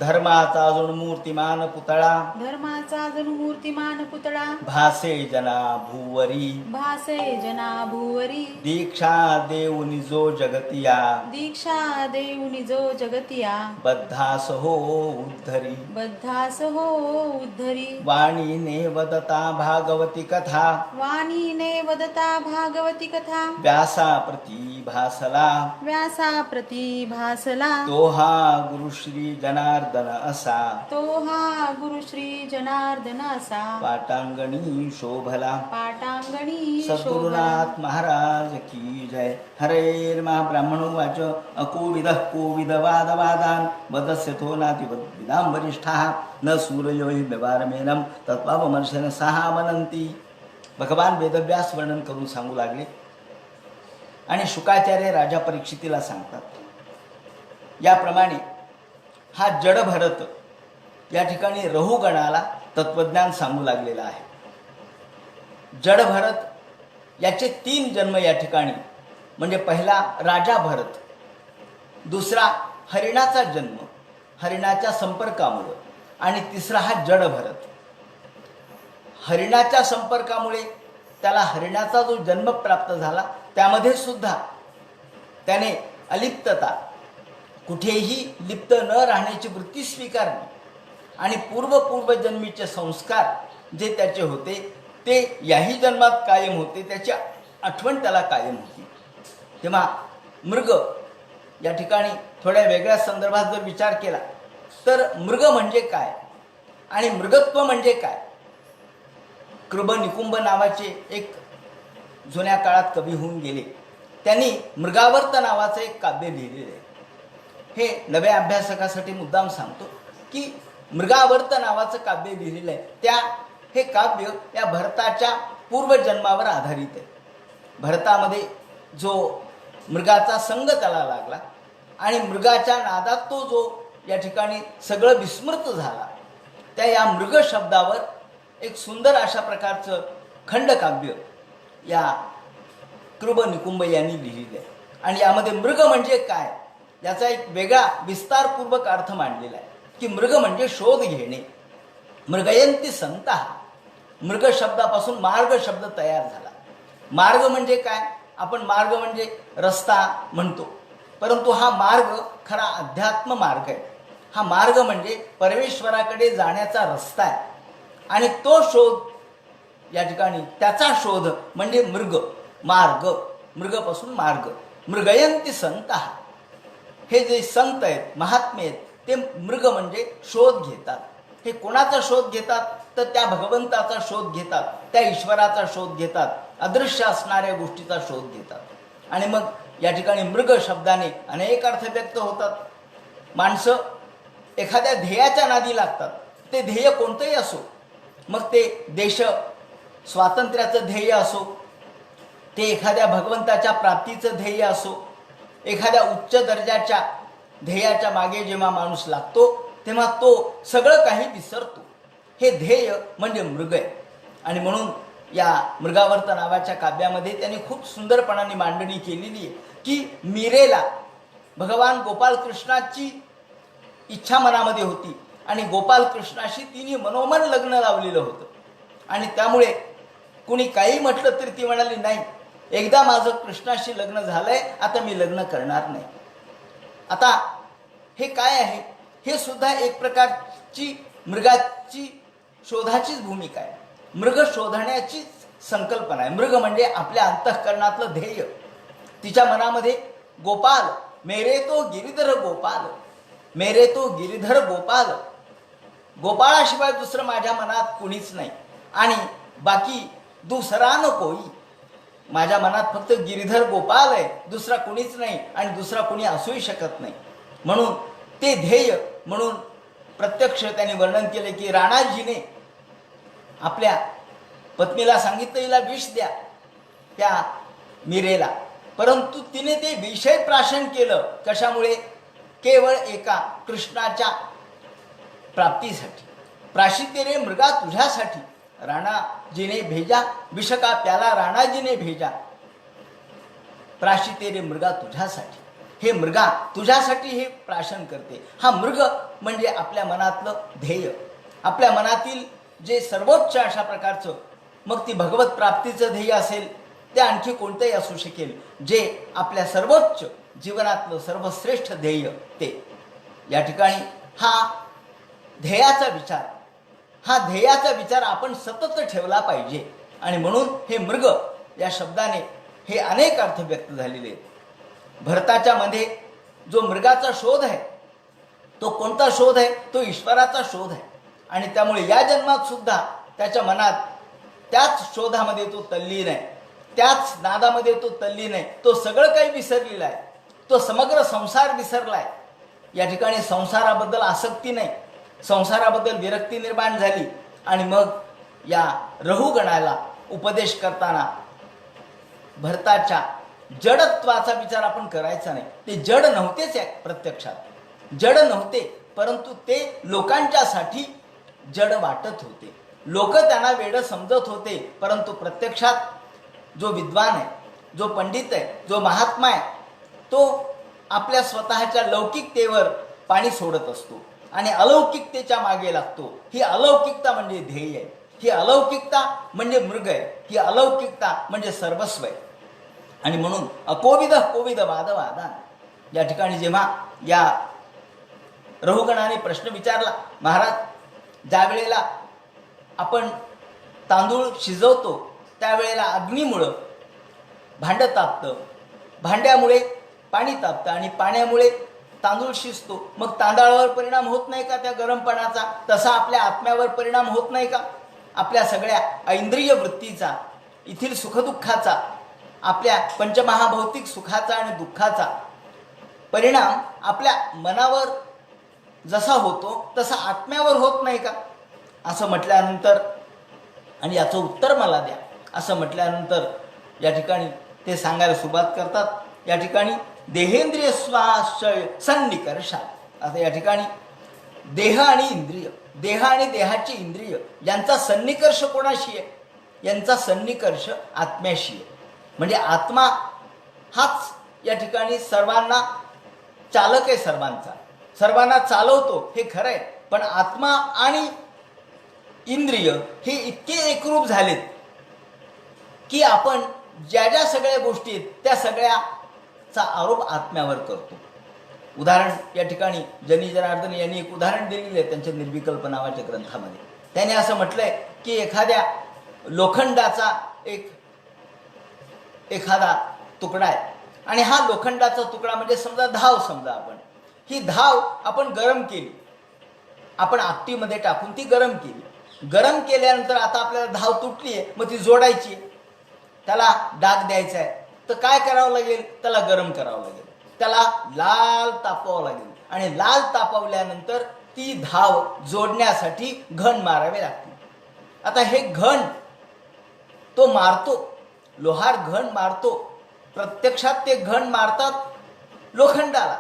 धर्माचा अजून मूर्तिमान पुतळा धर्माचा जणू मूर्तिमान पुतळा भासे जना भूवरी भासे जना भुवरी दीक्षा देऊनि जो जगतिया दीक्षा देऊनि जो जगतिया बद्धास हो उद्धरी बद्धास हो उद्धरी वाणीने वदता भागवती कथा वाणीने वदता भागवती कथा व्यासा प्रती भासला व्यासा प्रती भासला तो हा गुरुश्री जनार्दन असा तो हा गुरुश्री जनार्दन असा पाटांगणी शोभला पाटांगणी शोभला सद्गुरुनाथ महाराज की जय. हरे महाब्राह्मणो वाच अकोविद कोविद वाद वादान वदस्य थो नाति विदाम वरिष्ठा न सूर्यो हि व्यवहारमेनम तत्वावमर्शन सहा मनंती. भगवान वेदव्यास वर्णन करून सांगू लागले आणि शुकाचार्य राजा परीक्षितीला सांगतात. याप्रमाणे हा जड भरत या ठिकाणी रहुगणाला तत्वज्ञान सांगू लागलेला आहे. जड भरत याचे 3 जन्म या ठिकाणी, म्हणजे पहिला राजा भरत, दुसरा हरिणाचा जन्म हरिणाच्या संपर्कामुळे, आणि तिसरा हा जड भरत. हरिणाच्या संपर्कामुळे त्याला हरिणाचा जो जन्म प्राप्त झाला त्यामध्ये सुद्धा त्याने अलिप्तता, कुठेही लिप्त न राहण्याची वृत्ती स्वीकारली आणि पूर्वजन्मीचे संस्कार जे त्याचे होते ते याही जन्मात कायम होते, त्याची आठवण त्याला कायम होती. तेव्हा मृग या ठिकाणी थोड्या वेगळ्या संदर्भात जर विचार केला तर मृग म्हणजे काय आणि मृगत्व म्हणजे काय. कृब निकुंभ नावाचे एक जुन्या काळात कवी होऊन गेले, त्यांनी मृगावर्त नावाचं एक काव्य लिहिलेलं आहे. हे नव्या अभ्यासकासाठी मुद्दाम सांगतो की मृगावर्त नावाचं काव्य लिहिलेलं आहे. हे काव्य या भरताच्या पूर्वजन्मावर आधारित आहे. भरतामध्ये जो मृगाचा संग त्याला लागला आणि मृगाच्या नादात तो जो या ठिकाणी सगळं विस्मृत झाला, त्या या मृग शब्दावर एक सुंदर अशा प्रकारचं खंडकाव्य या कृब निकुंभ यांनी लिहिलेलं आहे. आणि यामध्ये मृग म्हणजे काय याचा एक वेगळा विस्तारपूर्वक अर्थ मांडलेला आहे की मृग म्हणजे शोध घेणे. मृगयंती संता, मृग शब्दापासून मार्ग शब्द तयार झाला. मार्ग म्हणजे काय, आपण मार्ग म्हणजे रस्ता म्हणतो, परंतु हा मार्ग खरा अध्यात्म मार्ग आहे. हा मार्ग म्हणजे परमेश्वराकडे जाण्याचा रस्ता आहे आणि तो शोध या ठिकाणी त्याचा शोध म्हणजे मृग मार्ग. मृगपासून मार्ग. मृगयंती संत, हे जे संत आहेत, महात्मे आहेत, ते मृग म्हणजे शोध घेतात. हे कोणाचा शोध घेतात तर त्या भगवंताचा शोध घेतात, त्या ईश्वराचा शोध घेतात, अदृश्य असणाऱ्या गोष्टीचा शोध घेतात. आणि मग या ठिकाणी मृग शब्दाने अनेक अर्थ व्यक्त होतात. माणसं एखाद्या ध्येयाच्या नादी लागतात. ते ध्येय कोणतंही असो, मग ते देश स्वातंत्र्याचं ध्येय असो, ते एखाद्या भगवंताच्या प्राप्तीचं ध्येय असो, एखाद्या उच्च दर्जाच्या ध्येयाच्या मागे जेव्हा माणूस लागतो तेव्हा तो सगळं काही विसरतो. हे ध्येय म्हणजे मृग आहे. आणि म्हणून या मृगावर्त नावाच्या काव्यामध्ये त्यांनी खूप सुंदरपणाने मांडणी केलेली आहे की मीरेला भगवान गोपालकृष्णाची इच्छा मनामध्ये होती आणि गोपालकृष्णाशी तिने मनोमन लग्न लावलेलं होतं. आणि त्यामुळे कुणी काही म्हटलं तरी ती म्हणाली, नाही, एकदा माझं कृष्णाशी लग्न झालंय, आता मी लग्न करणार नाही. आता हे काय आहे, हे सुद्धा एक प्रकारची मृगाची शोधाचीच भूमिका आहे. मृग शोधण्याची संकल्पना आहे. मृग म्हणजे आपल्या अंतःकरणातलं ध्येय. तिच्या मनामध्ये गोपाल, मेरे तो गिरिधर गोपाल, मेरे तो गिरिधर गोपाल, गोपाळाशिवाय दुसरं माझ्या मनात कुणीच नाही आणि बाकी दुसरा न कोई. माझ्या मनात फक्त गिरिधर गोपाल आहे, दुसरा कुणीच नाही आणि दुसरा कुणी असूही शकत नाही. म्हणून ते ध्येय म्हणून प्रत्यक्ष त्यांनी वर्णन केले की राणाजीने आपल्या पत्नीला सांगितलं हिला विष द्या त्या मीरेला, परंतु तिने ते विषय प्राशन केलं. कशामुळे? केवळ एका कृष्णाच्या प्राप्तीसाठी. प्राशितेरे मृगा तुझ्यासाठी राणाजीने भेजा, विष का प्याला राणाजीने भेजा, प्राशितेरे मृगा तुझ्यासाठी. हे मृगा तुझ्यासाठी हे प्राशन करते. हा मृग म्हणजे आपल्या मनातलं ध्येय, आपल्या मनातील जे सर्वोच्च अशा प्रकारचं, मग ती भगवत प्राप्तीचं ध्येय असेल, ते आणखी कोणतंही असू शकेल, जे आपल्या सर्वोच्च जीवनातलं सर्वश्रेष्ठ ध्येय ते. या ठिकाणी हा ध्येयाचा विचार आपण सतत ठेवला पाहिजे. आणि म्हणून हे मृग या शब्दाने हे अनेक अर्थ व्यक्त झालेले आहेत. भरताच्या मध्ये जो मृगाचा शोध आहे, तो कोणता शोध आहे? तो ईश्वराचा शोध आहे. आणि त्यामुळे या जन्मात सुद्धा त्याच्या मनात त्याच शोधामध्ये तो तल्लीन आहे, त्याच नादामध्ये तो तल्लीन आहे. तो सगळं काही विसरलेला आहे, तो समग्र संसार विसरला आहे. या ठिकाणी संसाराबद्दल आसक्ती नाही, संसाराबद्दल विरक्ती निर्माण झाली. आणि मग या रहुगणाला उपदेश करताना भरताच्या जडत्वाचा विचार आपण करायचा नाही. ते जड नव्हतेच, प्रत्यक्षात जड नव्हते, परंतु ते लोकांच्यासाठी जड वाटत होते. लोक त्यांना वेड समजत होते, परंतु प्रत्यक्षात जो विद्वान आहे, जो पंडित आहे, जो महात्मा आहे, तो आपल्या स्वतःच्या लौकिकतेवर पाणी सोडत असतो आणि अलौकिकतेच्या मागे लागतो. ही अलौकिकता म्हणजे ध्येय आहे, ही अलौकिकता म्हणजे मृग आहे, ही अलौकिकता म्हणजे सर्वस्व आहे. आणि म्हणून अकोविद कोविद वादवादान. या ठिकाणी जेव्हा या रहुगणाने प्रश्न विचारला, महाराज, ज्या वेळेला आपण तांदूळ शिजवतो त्यावेळेला अग्नीमुळं भांडं तापतं, भांड्यामुळे पाणी तापतं आणि पाण्यामुळे तांदूळ शिजतो. मग तांदळावर परिणाम होत नाही का त्या गरमपणाचा? तसा आपल्या आत्म्यावर परिणाम होत नाही का? आपल्या सगळ्या ऐंद्रिय वृत्तीचा, येथील सुखदुःखाचा, आपल्या पंचमहाभौतिक सुखाचा आणि दुःखाचा परिणाम आपल्या मनावर जसा होतो तसा आत्म्यावर होत नाही का? असं म्हटल्यानंतर, आणि याचं उत्तर मला द्या असं म्हटल्यानंतर या ठिकाणी ते सांगायला सुरुवात करतात. या ठिकाणी देहेंद्रिय स्वाशय सन्निकर्षात. आता या ठिकाणी देह आणि इंद्रिय, देह आणि देहाची इंद्रिय यांचा सन्निकर्ष कोणाशी आहे? यांचा सन्निकर्ष आत्म्याशी आहे. म्हणजे आत्मा हाच या ठिकाणी सर्वांना चालक आहे, सर्वांना चालवतो, हे खरं आहे. पण आत्मा आणि इंद्रिय हे इतके एकरूप झालेत की आपण ज्या ज्या सगळ्या गोष्टी आहेत त्या सगळ्याचा आरोप आत्म्यावर करतो. उदाहरण या ठिकाणी जनी जनार्दन यांनी एक उदाहरण दिलेलं आहे त्यांच्या निर्विकल्प नावाच्या ग्रंथामध्ये. त्याने असं म्हटलंय की एखाद्या लोखंडाचा एखादा तुकडा आहे आणि हा लोखंडाचा तुकडा म्हणजे समजा धाव, समजा आपण ही धाव आपण गरम केली, आपण आपटीमध्ये टाकून ती गरम केली. गरम केल्यानंतर आता आपल्याला धाव तुटली आहे, मग ती जोडायची, त्याला डाग द्यायचा आहे, तर काय करावं लागेल? त्याला गरम करावं लागेल, त्याला लाल तापवावं लागेल आणि लाल तापवल्यानंतर ती धाव जोडण्यासाठी घण मारावे लागतील. आता हे घण तो मारतो, लोहार घण मारतो, प्रत्यक्षात ते घण मारतात लोखंडाला,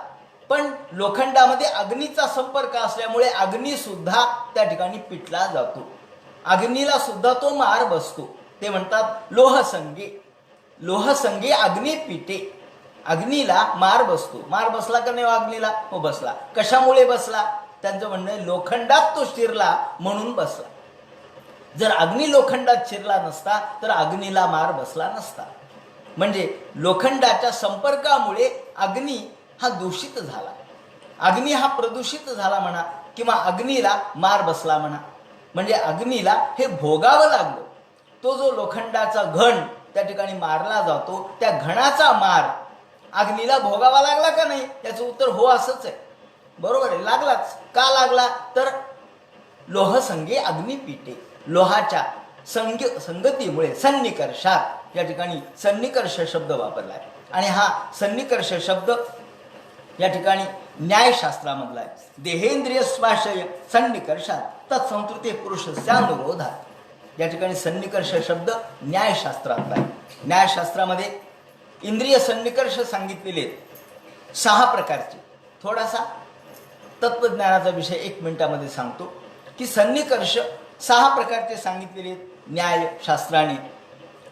पण लोखंडामध्ये अग्नीचा संपर्क असल्यामुळे अग्नी सुद्धा त्या ठिकाणी पिटला जातो, अग्नीला सुद्धा तो मार बसतो. ते म्हणतात लोहसंगे, लोहसंगे अग्नी पिटे, अग्नीला मार बसतो. मार बसला का नाही अग्नीला? हो बसला. कशामुळे बसला? त्यांचं म्हणणं आहे लोखंडात तो शिरला म्हणून बसला. जर अग्नी लोखंडात शिरला नसता तर अग्नीला मार बसला नसता. म्हणजे लोखंडाच्या संपर्कामुळे अग्नी हा दूषित झाला, अग्नी हा प्रदूषित झाला म्हणा, किंवा अग्नीला मार बसला म्हणा. म्हणजे अग्नीला हे भोगावं लागलं. तो जो लोखंडाचा घण त्या ठिकाणी मारला जातो, त्या घणाचा मार अग्नीला भोगावा लागला का नाही? याचं उत्तर हो असंच आहे. बरोबर आहे, लागलाच. का लागला? तर लोहसंगे अग्नी पिटे, लोहाच्या संगतीमुळे सन्निकर्षात, या ठिकाणी सन्निकर्ष शब्द वापरला आहे. आणि हा सन्निकर्ष शब्द या ठिकाणी न्यायशास्त्रामधला आहे. देहेंद्रिय स्वाशय सन्निकर्षात तत्संतृते पुरुषस्यानुरोधात. या ठिकाणी सन्निकर्ष शब्द न्यायशास्त्रातला आहे. न्यायशास्त्रामध्ये इंद्रिय सन्निकर्ष सांगितलेले आहेत 6 प्रकारचे. थोडासा तत्वज्ञानाचा विषय 1 मिनिटामध्ये सांगतो की सन्निकर्ष 6 प्रकारचे सांगितलेले आहेत न्यायशास्त्राने,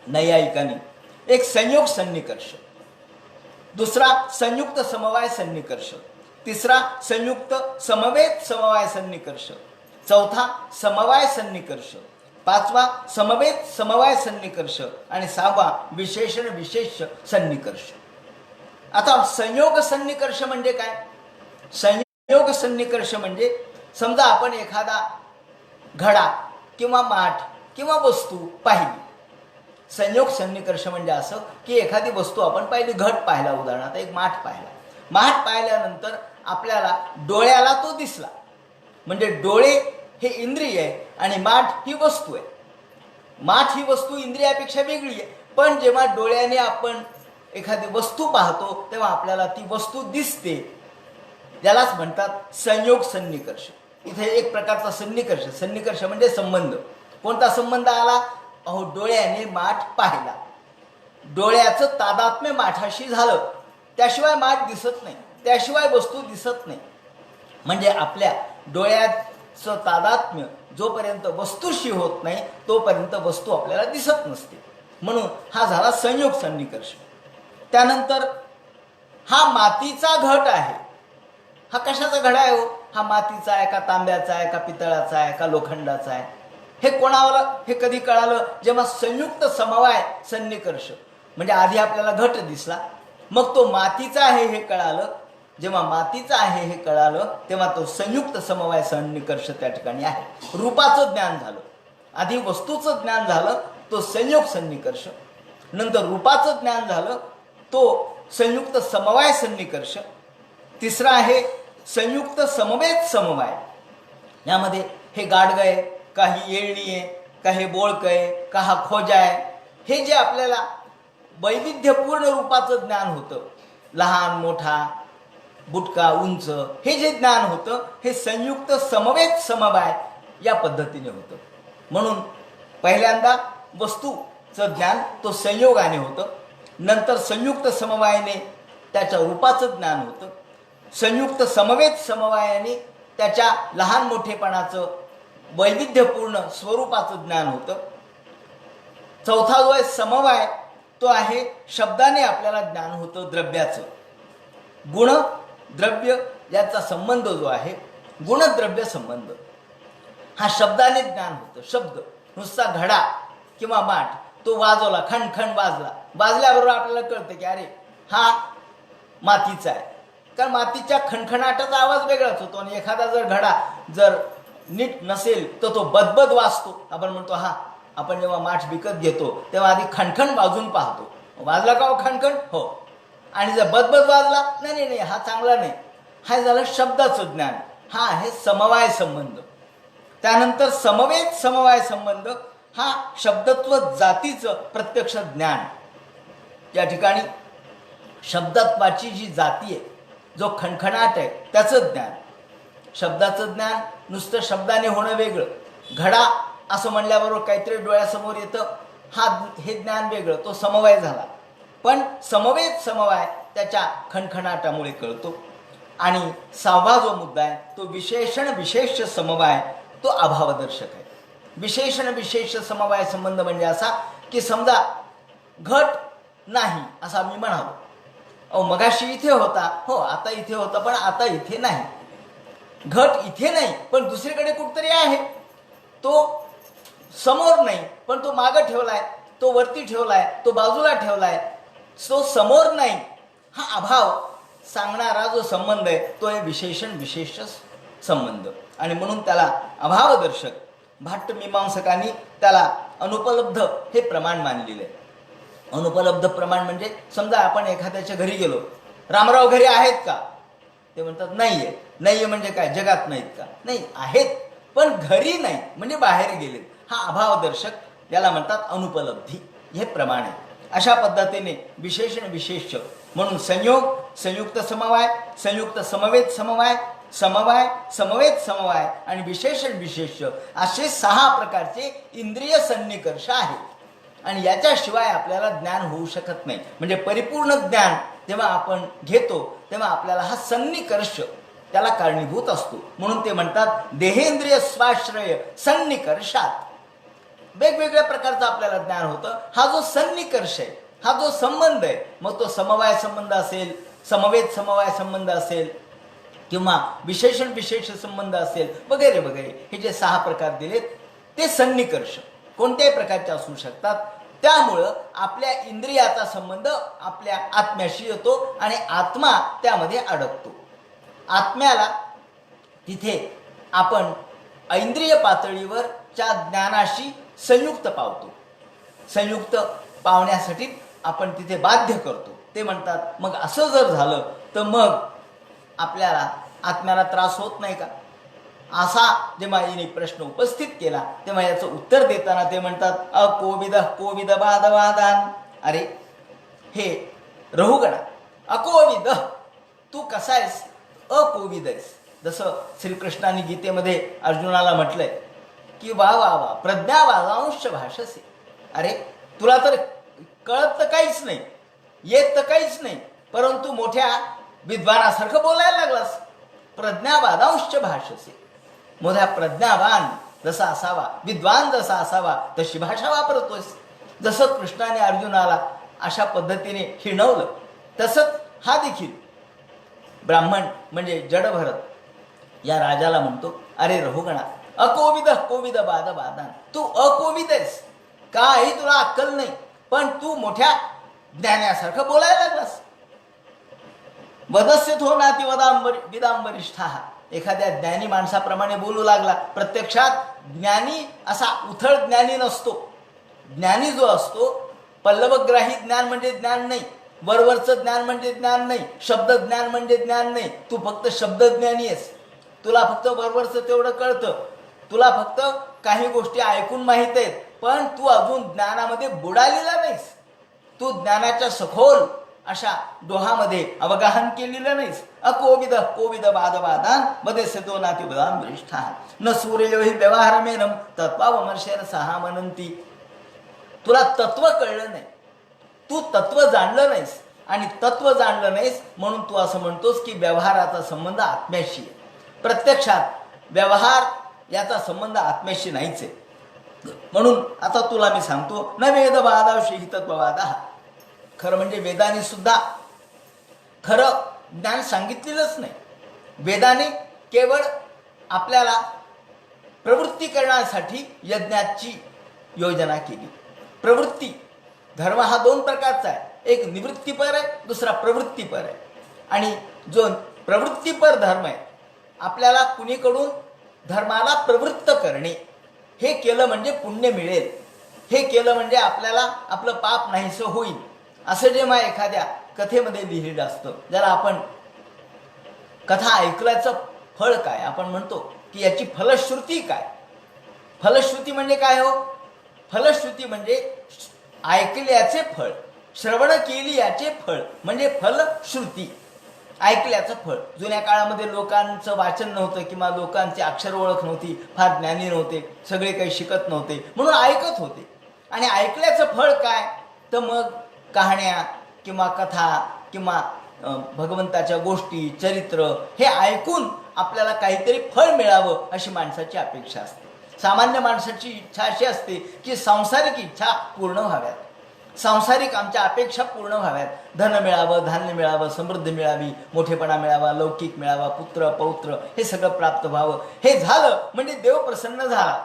नैयायिकाने. एक संयोग सन्निकर्ष, दुसरा संयुक्त समवाय सन्निकर्ष, तिसरा संयुक्त समवेत समवाय सन्निकर्ष, चौथा समवाय सन्निकर्ष, पाचवा समवेत समवाय सन्निकर्ष आणि सहावा विशेषण विशेष सन्निकर्ष. आता संयोग सन्निकर्ष म्हणजे काय? संयोग सन्निकर्ष म्हणजे समजा आपण एखादा घडा किंवा माठ किंवा वस्तू पाहिली. संयोग सन्निकर्ष म्हणजे असं की एखादी वस्तू आपण पाहिली, घट पाहिला, उदाहरणार्थ एक माठ पाहिला. माठ पाहिल्यानंतर आपल्याला डोळ्याला तो दिसला, म्हणजे डोळे हे इंद्रिय आहे आणि माठ ही वस्तू आहे. माठ ही वस्तू इंद्रियापेक्षा वेगळी आहे, पण जेव्हा डोळ्याने आपण एखादी वस्तू पाहतो तेव्हा आपल्याला ती वस्तू दिसते. यालाच म्हणतात संयोग सन्निकर्ष. इथे एक प्रकारचा सन्निकर्ष. सन्निकर्ष म्हणजे संबंध. कोणता संबंध आला? अहो, डोळ्याने माठ पाहिला, डोळ्याचं तादात्म्य माठाशी झालं, त्याशिवाय माठ दिसत नाही, त्याशिवाय वस्तू दिसत नाही. म्हणजे आपल्या डोळ्याचं तादात्म्य जोपर्यंत वस्तूशी होत नाही तोपर्यंत वस्तू आपल्याला दिसत नसते. म्हणून हा झाला संयोग सन्निकर्ष. त्यानंतर हा मातीचा घट आहे. हा कशाचा घडा आहे हो? हा मातीचा आहे का, तांब्याचा आहे का, पितळाचा आहे का, लोखंडाचा आहे? हे कोणाला हे कधी कळालं? जेव्हा संयुक्त समवाय सन्निकर्ष, म्हणजे आधी आपल्याला घट दिसला, मग तो मातीचा आहे हे कळालं. जेव्हा मातीचा आहे हे कळालं तेव्हा तो संयुक्त समवाय सन्निकर्ष त्या ठिकाणी आहे. रूपाचं ज्ञान झालं, आधी वस्तूचं ज्ञान झालं, तो संयोग सन्निकर्ष. नंतर रूपाचं ज्ञान झालं, तो संयुक्त समवाय सन्निकर्ष. तिसरा आहे संयुक्त समवेत समवाय. यामध्ये हे गाडगं आहे का, ही येळणी आहे का, हे बोळकं आहे का, हा खोजा आहे, हे जे आपल्याला वैविध्यपूर्ण रूपाचं ज्ञान होतं, लहान मोठा बुटका उंच, हे जे ज्ञान होतं हे संयुक्त समवेत समवाय या पद्धतीने होतं. म्हणून पहिल्यांदा वस्तूचं ज्ञान तो संयोगाने होतं, नंतर संयुक्त समवायाने त्याच्या रूपाचं ज्ञान होतं, संयुक्त समवेत समवायाने त्याच्या लहान मोठेपणाचं वैविध्यपूर्ण स्वरूपाचं ज्ञान होतं. चौथा जो आहे समवाय, तो आहे शब्दाने आपल्याला ज्ञान होतं द्रव्याचं. गुण द्रव्य याचा संबंध जो आहे, गुणद्रव्य संबंध, हा शब्दाने ज्ञान होतं. शब्द नुसता घडा किंवा माठ तो वाजवला, खणखण वाजला, वाजल्याबरोबर आपल्याला कळतं की अरे हा मातीचा आहे, कारण मातीच्या खणखणाटाचा आवाज वेगळाच होतो. आणि एखादा जर घडा जर नीट नसेल तर तो बदबद वाजतो. आपण म्हणतो हा, आपण जेव्हा माठ विकत घेतो तेव्हा आधी खणखण वाजून पाहतो, वाजला का हो खणखण? हो. आणि जर बदबद वाजला, नाही नाही नाही हा चांगला नाही, हा झालं शब्दाचं ज्ञान, हा आहे समवाय संबंध. त्यानंतर समवेत समवाय संबंध हा शब्दत्व जातीचं प्रत्यक्ष ज्ञान. या ठिकाणी शब्दत्वाची जी जाती आहे, जो खणखणाट आहे त्याचं ज्ञान. शब्दाचं ज्ञान नुसतं शब्दाने होणं वेगळं, घडा असं म्हणल्याबरोबर काहीतरी डोळ्यासमोर येतं, हे ज्ञान वेगळं, तो समवाय झाला. पण समवेत समवाय त्याच्या खणखणाटामुळे कळतो. आणि सहावा जो मुद्दा आहे तो विशेषण विशेष समवाय, तो अभावदर्शक आहे. विशेषण विशेष समवाय संबंध म्हणजे असा की समजा घट नाही असं मी म्हणालो, अहो मगाशी इथे होता, हो आता इथे होता पण आता इथे नाही. घट इथे नाही पण दुसरीकडे कुठतरी आहे, तो समोर नाही पण तो मागं ठेवलाय, तो वरती ठेवलाय, तो बाजूला ठेवलाय, तो समोर नाही. हा अभाव सांगणारा जो संबंध आहे तो आहे विशेषण विशेष संबंध. आणि म्हणून त्याला अभावदर्शक, भाट्ट मीमांसकांनी त्याला अनुपलब्ध हे प्रमाण मानलेलं आहे. अनुपलब्ध प्रमाण म्हणजे समजा आपण एखाद्याच्या घरी गेलो, रामराव घरी आहेत का? ते म्हणतात नाहीये. नाहीये म्हणजे काय, जगात नाहीत का? नाही, आहेत पण घरी नाही, म्हणजे बाहेर गेलेत. हा अभावदर्शक, याला म्हणतात अनुपलब्धी, हे प्रमाण आहे. अशा पद्धतीने विशेषण विशेष म्हणून संयोग, संयुक्त समवाय, संयुक्त समवेत समवाय, समवाय समवेत समवाय आणि विशेषण विशेष असे 6 प्रकारचे इंद्रिय सन्निकर्ष आहेत. आणि याच्याशिवाय आपल्याला ज्ञान होऊ शकत नाही. म्हणजे परिपूर्ण ज्ञान जेव्हा आपण घेतो तेव्हा आपल्याला हा सन्निकर्ष त्याला कारणीभूत असतो. म्हणून ते म्हणतात देहेंद्रिय स्वाश्रय सन्निकर्षात. वेगवेगळ्या प्रकारचं आपल्याला ज्ञान होतं. हा जो सन्निकर्ष आहे हा जो संबंध आहे, मग तो समवाय संबंध असेल, समवेत समवाय संबंध असेल किंवा विशेषण विशेष संबंध असेल वगैरे वगैरे, हे जे 6 प्रकार दिलेत ते सन्निकर्ष कोणत्याही प्रकारचे असू शकतात. त्यामुळं आपल्या इंद्रियाचा संबंध आपल्या आत्म्याशी येतो आणि आत्मा त्यामध्ये अडकतो. आत्म्याला तिथे आपण ऐंद्रिय पातळीवरच्या ज्ञानाशी संयुक्त पावतो. संयुक्त पावण्यासाठी आपण तिथे बाध्य करतो. ते म्हणतात मग असं जर झालं तर मग आपल्याला आत्म्याला त्रास होत नाही का, असा जेव्हा हिने प्रश्न उपस्थित केला तेव्हा याचं उत्तर देताना ते म्हणतात अकोविद कोविद वादवादान. अरे हे रहुगणा, अकोविद तू कसा आहेस, अकोविद आहेस. जसं श्रीकृष्णाने गीतेमध्ये अर्जुनाला म्हटलंय की वा वा वा प्रज्ञावादांश भाषसे. अरे तुला तर कळत तर काहीच नाही, येत तर काहीच नाही, परंतु मोठ्या विद्वानासारखं बोलायला लागलास. प्रज्ञावादांश भाषसे. मोठ्या प्रज्ञावान जसा असावा, विद्वान जसा असावा तशी भाषा वापरतोस. जसं कृष्णाने अर्जुनाला अशा पद्धतीने हिणवलं तसंच हा देखील ब्राह्मण म्हणजे जडभरत या राजाला म्हणतो अरे रहुगणा अकोविद कोविद बाद बादान. तू अकोविद आहेस, काही तुला अक्कल नाही, पण तू मोठ्या ज्ञानासारखं बोलायला लागलास. वदस्य थो नाती विदांबरिष्ठा. एखाद्या ज्ञानी माणसाप्रमाणे बोलू लागला. प्रत्यक्षात ज्ञानी असा उथळ ज्ञानी नसतो. ज्ञानी जो असतो पल्लवग्राही ज्ञान म्हणजे ज्ञान नाही, वरवरचं ज्ञान म्हणजे ज्ञान नाही, शब्द ज्ञान म्हणजे ज्ञान नाही. तू फक्त शब्दज्ञानी आहेस. तुला फक्त वरवरचं तेवढं कळतं, तुला फक्त काही गोष्टी ऐकून माहीत आहेत, पण तू अजून ज्ञानामध्ये बुडालेला नाहीस. तू ज्ञानाच्या सखोल अशा डोहामध्ये अवगाहन केलेलं नाहीस. अकोविद कोविद वादवादान वदेस्यतो नाती वदान वरिष्ठा न सूर्यो हि व्यवहारमेनम तत्वावमर्शेन सहा मनंती. तुला तत्व कळलं नाही, तू तत्व जाणलं नाहीस, आणि तत्व जाणलं नाहीस म्हणून तू असं म्हणतोस की व्यवहाराचा संबंध आत्म्याशी आहे. प्रत्यक्षात व्यवहार याचा संबंध आत्म्याशी नाहीच आहे. म्हणून आता तुला मी सांगतो न वेदवादाविषयी हि तत्ववादा. खरं म्हणजे वेदाने सुद्धा खरं ज्ञान सांगितलेलंच नाही. वेदाने केवळ आपल्याला प्रवृत्ती करण्यासाठी यज्ञाची योजना केली. प्रवृत्ती धर्म हा 2 प्रकारचा आहे, एक निवृत्तीपर आहे, दुसरा प्रवृत्तीपर आहे. आणि जो प्रवृत्तीपर धर्म आहे, आपल्याला कुणीकडून धर्माला प्रवृत्त करणे, हे केलं म्हणजे पुण्य मिळेल, हे केलं म्हणजे आपल्याला आपलं पाप नाहीसं होईल, असं जेव्हा एखाद्या कथेमध्ये लिहिलेलं असतं, ज्याला आपण कथा ऐकल्याचं फळ काय आपण म्हणतो की याची फलश्रुती काय. फलश्रुती म्हणजे काय हो? फलश्रुती म्हणजे ऐकल्याचे फळ, श्रवण केली याचे फळ म्हणजे फलश्रुती, ऐकल्याचं फळ. जुन्या काळामध्ये लोकांचं वाचन नव्हतं किंवा लोकांची अक्षर ओळख नव्हती, फार ज्ञानी नव्हते, सगळे काही शिकत नव्हते, म्हणून ऐकत होते. आणि ऐकल्याचं फळ काय तर मग कहाण्या किंवा कथा किंवा भगवंताच्या गोष्टी चरित्र हे ऐकून आपल्याला काहीतरी फळ मिळावं अशी माणसाची अपेक्षा असते. सामान्य माणसाची इच्छा अशी असते की सांसारिक इच्छा पूर्ण व्हाव्यात, सांसारिक आमच्या अपेक्षा पूर्ण व्हाव्यात. धन मिळावं, धान्य मिळावं, समृद्धी मिळावी, मोठेपणा मिळावा, लौकिक मिळावा, पुत्र पौत्र हे सगळं प्राप्त व्हावं. हे झालं म्हणजे देव प्रसन्न झाला.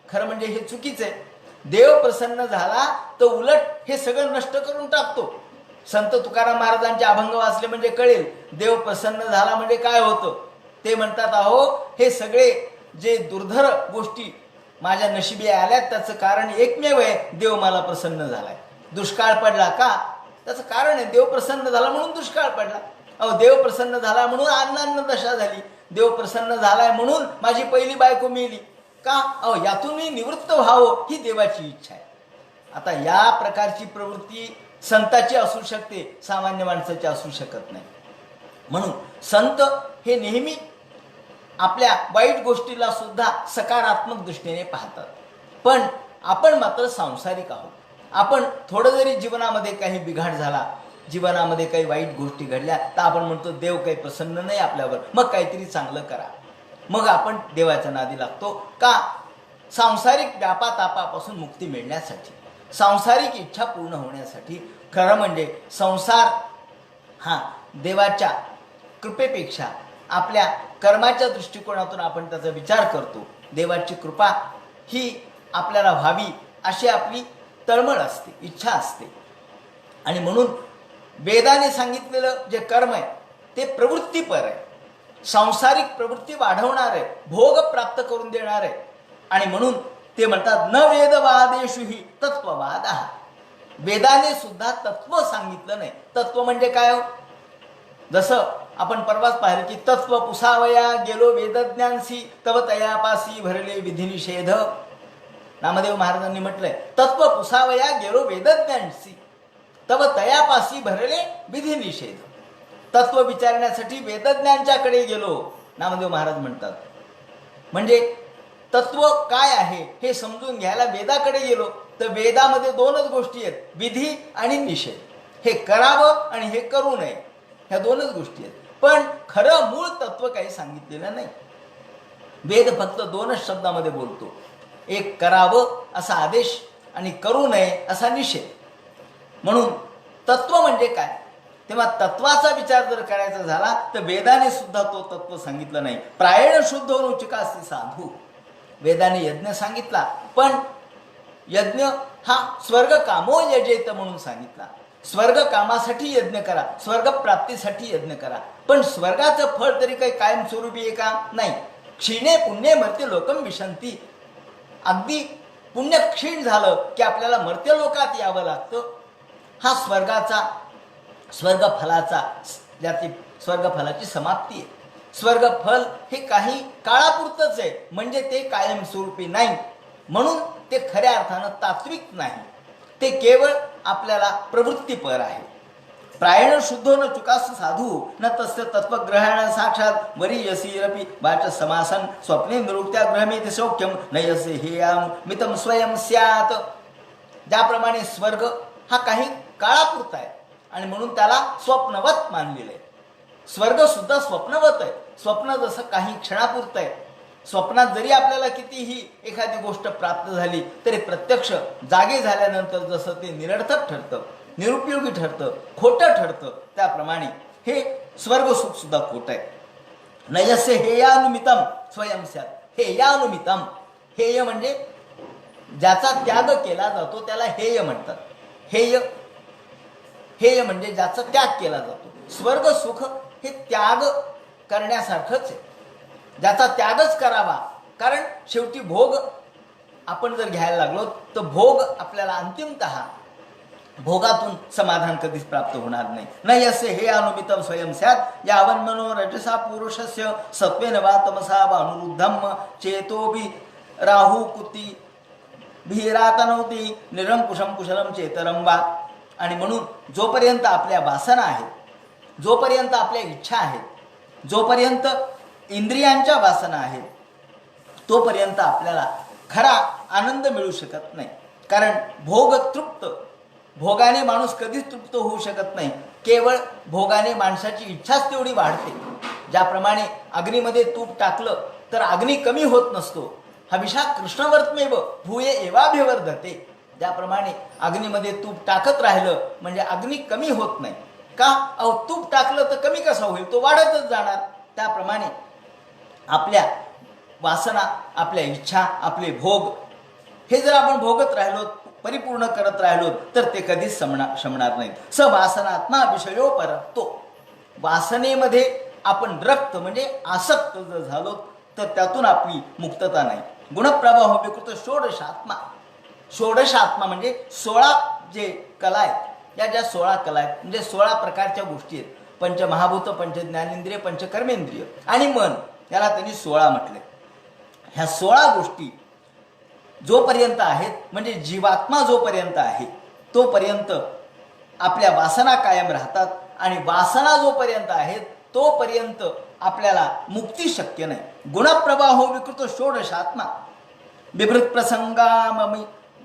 खरं म्हणजे हे चुकीचं आहे. देव प्रसन्न झाला तर उलट हे सगळं नष्ट करून टाकतो. संत तुकाराम महाराजांचे अभंग वाचले म्हणजे कळेल देव प्रसन्न झाला म्हणजे काय होतं. ते म्हणतात अहो हे सगळे जे दुर्धर गोष्टी माझ्या नशिबी आल्यात त्याचं कारण एकमेव आहे, देव मला प्रसन्न झालाय. दुष्काळ पडला का, त्याचं कारण आहे देव प्रसन्न झाला म्हणून दुष्काळ पडला. अहो देव प्रसन्न झाला म्हणून अन्नान्न दशा झाली, देव प्रसन्न झालाय म्हणून माझी पहिली बायको मिळाली का, अहो यातून मी निवृत्त व्हावं ही देवाची इच्छा आहे. आता या प्रकारची प्रवृत्ती संताची असू शकते, सामान्य माणसाची असू शकत नाही. म्हणून संत हे नेहमी आपल्या वाईट गोष्टीला सुद्धा सकारात्मक दृष्टीने पाहतात. पण आपण मात्र सांसारिक आहोत. आपण थोडं जरी जीवनामध्ये काही बिघाड झाला, जीवनामध्ये काही वाईट गोष्टी घडल्या तर आपण म्हणतो देव काही प्रसन्न नाही आपल्यावर, मग काहीतरी चांगलं करा. मग आपण देवाच्या नादी लागतो का, सांसारिक व्यापातापापासून मुक्ती मिळण्यासाठी, सांसारिक इच्छा पूर्ण होण्यासाठी. खरं म्हणजे संसार हा देवाच्या कृपेपेक्षा आपल्या कर्माच्या दृष्टिकोनातून आपण त्याचा विचार करतो. देवाची कृपा ही आपल्याला व्हावी अशी आपली तळमळ असते, इच्छा असते. आणि म्हणून वेदाने सांगितलेलं जे कर्म आहे ते प्रवृत्तीपर आहे, सांसारिक प्रवृत्ती वाढवणार आहे, भोग प्राप्त करून देणार आहे. आणि म्हणून ते म्हणतात न वेदवादेषु हि तत्ववाद. वेदाने सुद्धा तत्व सांगितलं नाही. तत्व म्हणजे काय हो? जसं आपण परवाच पाहिलं की तत्व पुसावया गेलो वेदज्ञानसी तव तयापासी भरले विधिनिषेध. नामदेव महाराजांनी म्हटलंय तत्व पुसावया गेलो वेदज्ञानसी तव तयापासी भरले विधिनिषेध. तत्व विचारण्यासाठी वेदज्ञांच्याकडे गेलो, नामदेव महाराज म्हणतात. म्हणजे तत्व काय आहे हे समजून घ्यायला वेदाकडे गेलो तर वेदामध्ये दोनच गोष्टी आहेत, विधी आणि निषेध. हे करावं आणि हे करू नये, ह्या दोनच गोष्टी आहेत. पण खरं मूळ तत्व काही सांगितलेलं नाही. वेद फक्त दोनच शब्दामध्ये बोलतो, एक करावं असा आदेश आणि करू नये असा निषेध. म्हणून तत्व म्हणजे काय? तेव्हा तत्वाचा विचार जर करायचा झाला तर वेदाने सुद्धा तो तत्व सांगितलं नाही. प्रायण शुद्ध रुचिकास्ती साधू. वेदाने यज्ञ सांगितला, पण यज्ञ हा स्वर्ग कामो यजेत म्हणून सांगितला. स्वर्ग कामासाठी यज्ञ करा, स्वर्ग प्राप्तीसाठी यज्ञ करा. पण स्वर्गाचं फळ तरी काही कायमस्वरूपी आहे का? नाही. क्षीणे पुण्ये मर्त्य लोकम विशंती. अगदी पुण्य क्षीण झालं की आपल्याला मर्त्य लोकात यावं लागतं. हा स्वर्गफलाचा ज्याची स्वर्गफलाची समाप्ती आहे. स्वर्गफल हे काही काळापुरतंच आहे, म्हणजे ते कायमस्वरूपी नाही. म्हणून ते खऱ्या अर्थानं तात्विक नाही, ते केवळ आपल्याला प्रवृत्तीपर आहे. प्रायण शुद्धो न चुकास साधू न तस्य तत्वग्रहण साक्षात वरीयसीरपि वाच समासन स्वप्ने निरुक्त्या गृहमेति सौख्यम नयसे हेयाम मितम स्वयं स्यात. ज्याप्रमाणे स्वर्ग हा काही काळापुरता आहे आणि म्हणून त्याला स्वप्नवत मानलेलं आहे. स्वर्ग सुद्धा स्वप्नवत आहे. स्वप्न जसं काही क्षणापुरतं आहे. स्वप्नात जरी आपल्याला कितीही एखादी गोष्ट प्राप्त झाली तरी प्रत्यक्ष जागे झाल्यानंतर जसं ते निरर्थक ठरतं, निरुपयोगी ठरतं, खोटं ठरतं, त्याप्रमाणे हे स्वर्गसुख सुद्धा खोटं आहे. नयस्य हेयानुमितम स्वयं स्यात्. हेयानुमितम, हेय म्हणजे ज्याचा त्याग केला जातो त्याला हेय म्हणतात. हेय म्हणजे ज्याचा त्याग केला जातो. स्वर्ग सुख हे त्याग करण्यासारखंच आहे, ज्याचा त्यागच करावा. कारण शेवटी भोग आपण जर घ्यायला लागलो तर भोग आपल्याला अंतिमतः भोगातून समाधान कधीच प्राप्त होणार नाही. न यस्य हे अनुमितम स्वयं स्यात् यावन मनो रजसा पुरुषस्य सत्वेन वा तमसा वा अनुरुद्धम चेतोबी राहू कुती भीरातनवती निरंकुशम कुशलम चेतरम वा. आणि म्हणून जोपर्यंत आपल्या वासना आहेत, जोपर्यंत आपल्या इच्छा आहेत, जोपर्यंत इंद्रियांच्या वासना आहेत, तोपर्यंत आपल्याला खरा आनंद मिळू शकत नाही. कारण भोगाने माणूस कधीच तृप्त होऊ शकत नाही. केवळ भोगाने माणसाची इच्छाच तेवढी वाढते. ज्याप्रमाणे अग्नीमध्ये तूप टाकलं तर अग्नी कमी होत नसतो. हविषा कृष्णवर्तमेव भूये एवाभिवर्धते. ज्याप्रमाणे अग्नीमध्ये तूप टाकत राहिलं म्हणजे अग्नी कमी होत नाही. का? तूप टाकलं तर कमी कसा होईल, तो वाढतच जाणार. त्याप्रमाणे आपल्या वासना, आपल्या इच्छा, आपले भोग हे जर आपण भोगत राहिलो, परिपूर्ण करत राहिलो तर ते कधीच शमणार नाहीत. स वासनात्मा विषयो परतो. वासनेमध्ये आपण रक्त म्हणजे आसक्त जर झालो तर त्यातून आपली मुक्तता नाही. गुणप्रवाह विकृत षोडशात्मा. षोडशात्मा म्हणजे 16 जे कला आहेत, या ज्या 16 कला आहेत म्हणजे 16 प्रकारच्या गोष्टी आहेत. पंचमहाभूत, पंचज्ञानेंद्रिय, पंचकर्मेंद्रिय आणि मन, याला त्यांनी 16 म्हटले. ह्या 16 गोष्टी जोपर्यंत आहेत म्हणजे जीवात्मा जोपर्यंत आहे तोपर्यंत आपल्या वासना कायम राहतात. आणि वासना जोपर्यंत आहेत तोपर्यंत आपल्याला मुक्ती शक्य नाही. गुणप्रवाहो विकृत षोडशात्मा बिभृत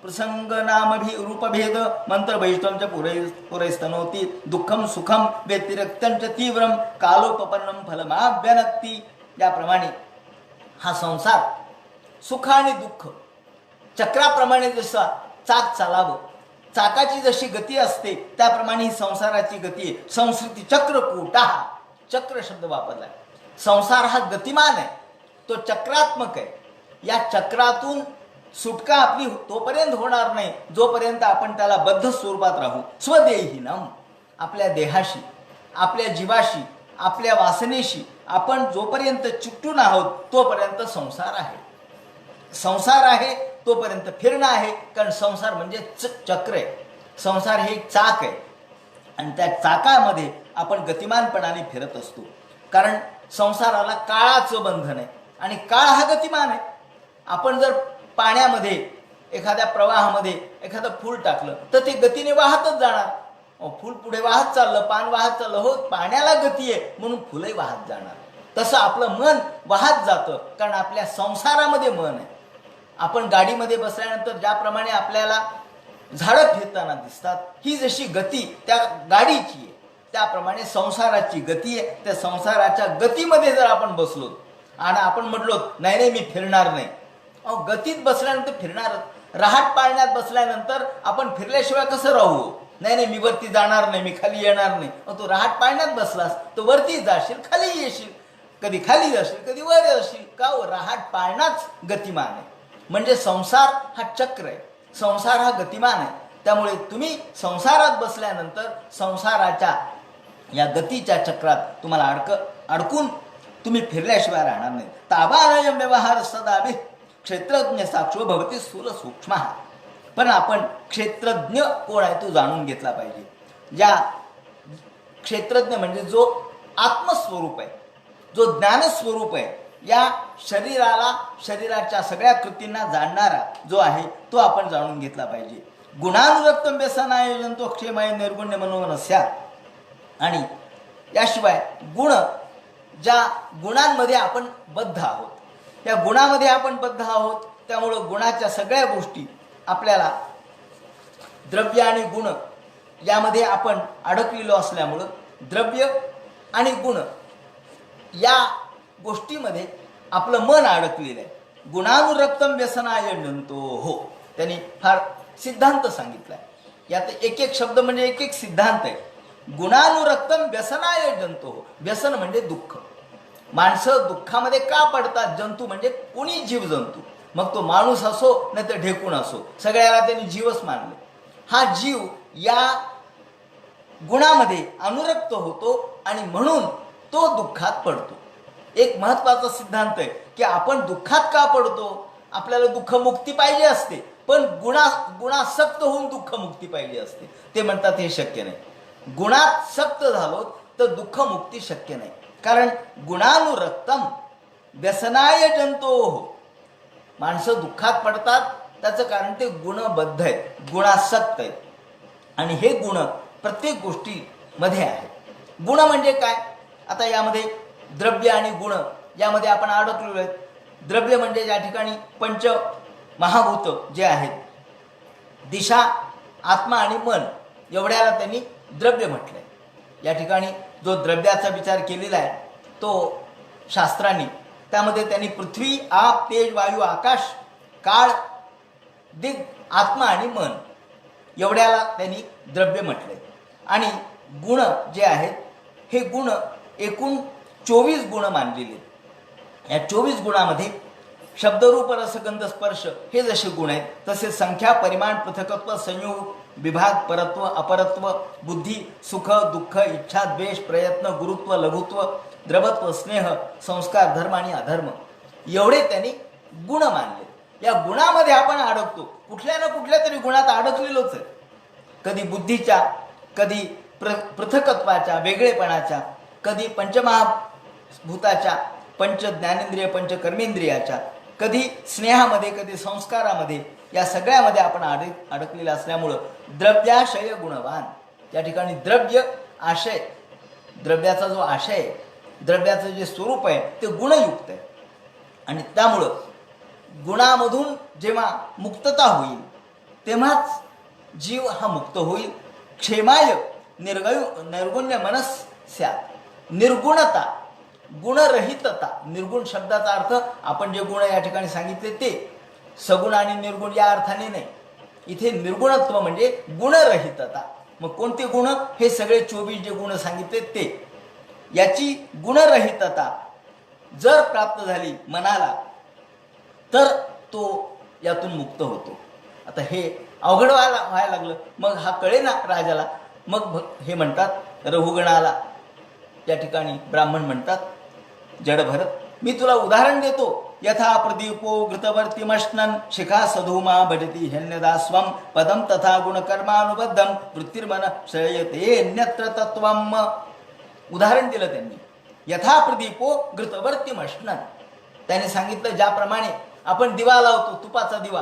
प्रसंग नामभी रूपभेद मंत्र वैष्णवच्या पुरैस्तनोती दुःखम सुखम व्यतिरिक्तंच तीव्रम कालोपपन्नम फलमाभ्यनक्ती. याप्रमाणे हा संसार सुख आणि दुःख चक्राप्रमाणे जसा चाक चाकाची जशी गती असते त्याप्रमाणे ही संसाराची गती आहे. संस्कृती चक्रकूटा, चक्र शब्द वापरलाय. संसार हा गतिमान आहे, तो चक्रात्मक आहे. या चक्रातून सुटका आपली तोपर्यंत होणार नाही जोपर्यंत आपण त्याला बद्ध स्वरूपात राहू. स्वदेहीनम, आपल्या देहाशी, आपल्या जीवाशी, आपल्या वासनेशी आपण जोपर्यंत चिकटून आहोत तोपर्यंत संसार आहे. संसार आहे तोपर्यंत फिरणं आहे, कारण संसार म्हणजे चक्र आहे. संसार हे एक चाक आहे आणि त्या चाकामध्ये आपण गतिमानपणाने फिरत असतो. कारण संसाराला काळाचं बंधन आहे आणि काळ हा गतिमान आहे. आपण जर पाण्यामध्ये एखाद्या प्रवाहामध्ये एखादं फूल टाकलं तर ते गतीने वाहतच जाणार. फूल पुढे वाहत चाललं, पान वाहत चाललं, हो पाण्याला गती आहे म्हणून फुलही वाहत जाणार. तसं आपलं मन वाहत जातं, कारण आपल्या संसारामध्ये मन आहे. आपण गाडीमध्ये बसल्यानंतर ज्याप्रमाणे आपल्याला झाडं फिरताना दिसतात, ही जशी गती त्या गाडीची आहे त्याप्रमाणे संसाराची गती आहे. त्या संसाराच्या गतीमध्ये जर आपण बसलो आणि आपण म्हटलो नाही नाही मी फिरणार नाही, गतीत बसल्यानंतर फिरणार. रहाट पाळण्यात बसल्यानंतर आपण फिरल्याशिवाय कसं राहू? नाही नाही मी वरती जाणार नाही, मी खाली येणार नाही. तू रहाट पाळण्यात बसलास तर वरती जाशील, खाली येशील, कधी खाली जाशील कधी वर जाशील. का हो? रहाट पाळणाच गतिमान आहे. म्हणजे संसार हा चक्र आहे, संसार हा गतिमान आहे. त्यामुळे तुम्ही संसारात बसल्यानंतर संसाराच्या या गतीच्या चक्रात तुम्हाला अडकून तुम्ही फिरल्याशिवाय राहणार नाही. ताबानयम व्यवहार सदाभि क्षेत्रज्ञ साक्षो भवती स्थूल सूक्ष्म. पण आपण क्षेत्रज्ञ कोण आहे तो जाणून घेतला पाहिजे. ज्या क्षेत्रज्ञ म्हणजे जो आत्मस्वरूप आहे, जो ज्ञानस्वरूप आहे, या शरीराला, शरीराच्या सगळ्या कृतींना जाणणारा जो आहे तो आपण जाणून घेतला पाहिजे. गुणानुरक्तम व्यसनायोजन तो क्षेमय निर्गुण्य मनोमनस्या. आणि याशिवाय गुण, ज्या गुणांमध्ये आपण बद्ध आहोत, त्या गुणामध्ये आपण बद्ध आहोत, त्यामुळं गुणाच्या सगळ्या गोष्टी आपल्याला, द्रव्य आणि गुण यामध्ये आपण अडकलेलो असल्यामुळं द्रव्य आणि गुण या गोष्टीमध्ये आपलं मन अडकलेलं आहे. गुणानुरक्तम व्यसनाय नंतो हो, त्यांनी फार सिद्धांत सांगितलाय. यात एक एक शब्द म्हणजे एक एक सिद्धांत आहे. गुणानुरक्तम व्यसनाय जंतो हो. व्यसन म्हणजे दुःख. माणसं दुःखामध्ये का पडतात? जंतू म्हणजे कोणी जीव जंतू, मग तो माणूस असो नाही तर ढेकूण असो, सगळ्याला त्यांनी जीवच मानले. हा जीव या गुणामध्ये अनुरक्त होतो आणि म्हणून तो दुःखात पडतो. एक महत्वाचा सिद्धांत आहे की आपण दुःखात का पडतो? आपल्याला दुःखमुक्ती पाहिजे असते, पण गुणासक्त होऊन दुःखमुक्ती पाहिजे असते. ते म्हणतात हे शक्य नाही. गुणात सक्त झालो तर दुःखमुक्ती शक्य नाही. कारण गुणानुरक्तम व्यसनाय जंतो हो. माणसं दुःखात पडतात त्याचं कारण ते गुणबद्ध आहेत, गुणासक्त आहेत. आणि हे गुण प्रत्येक गोष्टीमध्ये आहेत. गुण म्हणजे काय? आता यामध्ये द्रव्य आणि गुण यामध्ये आपण अडकलेलो आहेत. द्रव्य म्हणजे या ठिकाणी पंच महाभूत जे आहेत, दिशा, आत्मा आणि मन, एवढ्याला त्यांनी द्रव्य म्हटलंय. या ठिकाणी जो द्रव्याचा विचार केलेला आहे तो शास्त्रांनी, त्यामध्ये त्यांनी पृथ्वी, आप, तेज, वायू, आकाश, काळ, दिग, आत्मा आणि मन एवढ्याला त्यांनी द्रव्य म्हटलंय. आणि गुण जे आहेत हे गुण एकूण 24 गुण मानलेले आहेत. या 24 गुणामध्ये शब्दरूप, रसगंध, स्पर्श हे जसे गुण आहेत तसे संख्या, परिमाण, पृथकत्व, संयोग, विभाग, परत्व, अपरत्व, बुद्धी, सुख, दुःख, इच्छा, द्वेष, प्रयत्न, गुरुत्व, लघुत्व, द्रवत्व, स्नेह, संस्कार, धर्म आणि अधर्म एवढे त्यांनी गुण मानले. या गुणामध्ये आपण अडकतो, कुठल्या ना कुठल्या तरी गुणात अडकलेलोच आहे. कधी बुद्धीच्या, कधी पृथकत्वाच्या, वेगळेपणाच्या, कधी पंचमहाभूताच्या, पंच ज्ञानेंद्रिय, पंच कर्मेंद्रियाच्या, कधी स्नेहामध्ये, कधी संस्कारामध्ये, या सगळ्यामध्ये आपण अडकलेलं असल्यामुळं द्रव्याशय गुणवान. या ठिकाणी द्रव्य, आशय, द्रव्याचा जो आशय आहे, द्रव्याचं जे स्वरूप आहे ते गुणयुक्त आहे. आणि त्यामुळं गुणामधून जेव्हा मुक्तता होईल तेव्हाच जीव हा मुक्त होईल. क्षेमाय निर्गुण्य मनस्या. निर्गुणता, गुणरहितता. निर्गुण शब्दाचा अर्थ आपण जे गुण या ठिकाणी सांगितले ते सगुण आणि निर्गुण या अर्थाने नाही. इथे निर्गुणत्व म्हणजे गुणरहितता. मग कोणते गुण? हे सगळे 24 जे गुण सांगितले ते. याची गुणरहितता जर प्राप्त झाली मनाला तर तो यातून मुक्त होतो. आता हे अवघड व्हायला लागलं. मग हा कळेना राजाला. मग हे म्हणतात रघुगणाला, त्या ठिकाणी ब्राह्मण म्हणतात जडभरत, मी तुला उदाहरण देतो. यथा प्रदीपो घृतवर्तिमश्नन् शिखा सधूमा भजती ह्यन्यदा स्वं पदम तथा गुणकर्मानुबद्धम वृत्तिर्मन श्रेयते अन्यत्र तत्वम. उदाहरण दिलं त्यांनी. यथा प्रदीपो घृतवर्तिमश्नन्, त्याने सांगितलं ज्याप्रमाणे आपण दिवा लावतो, तुपाचा दिवा.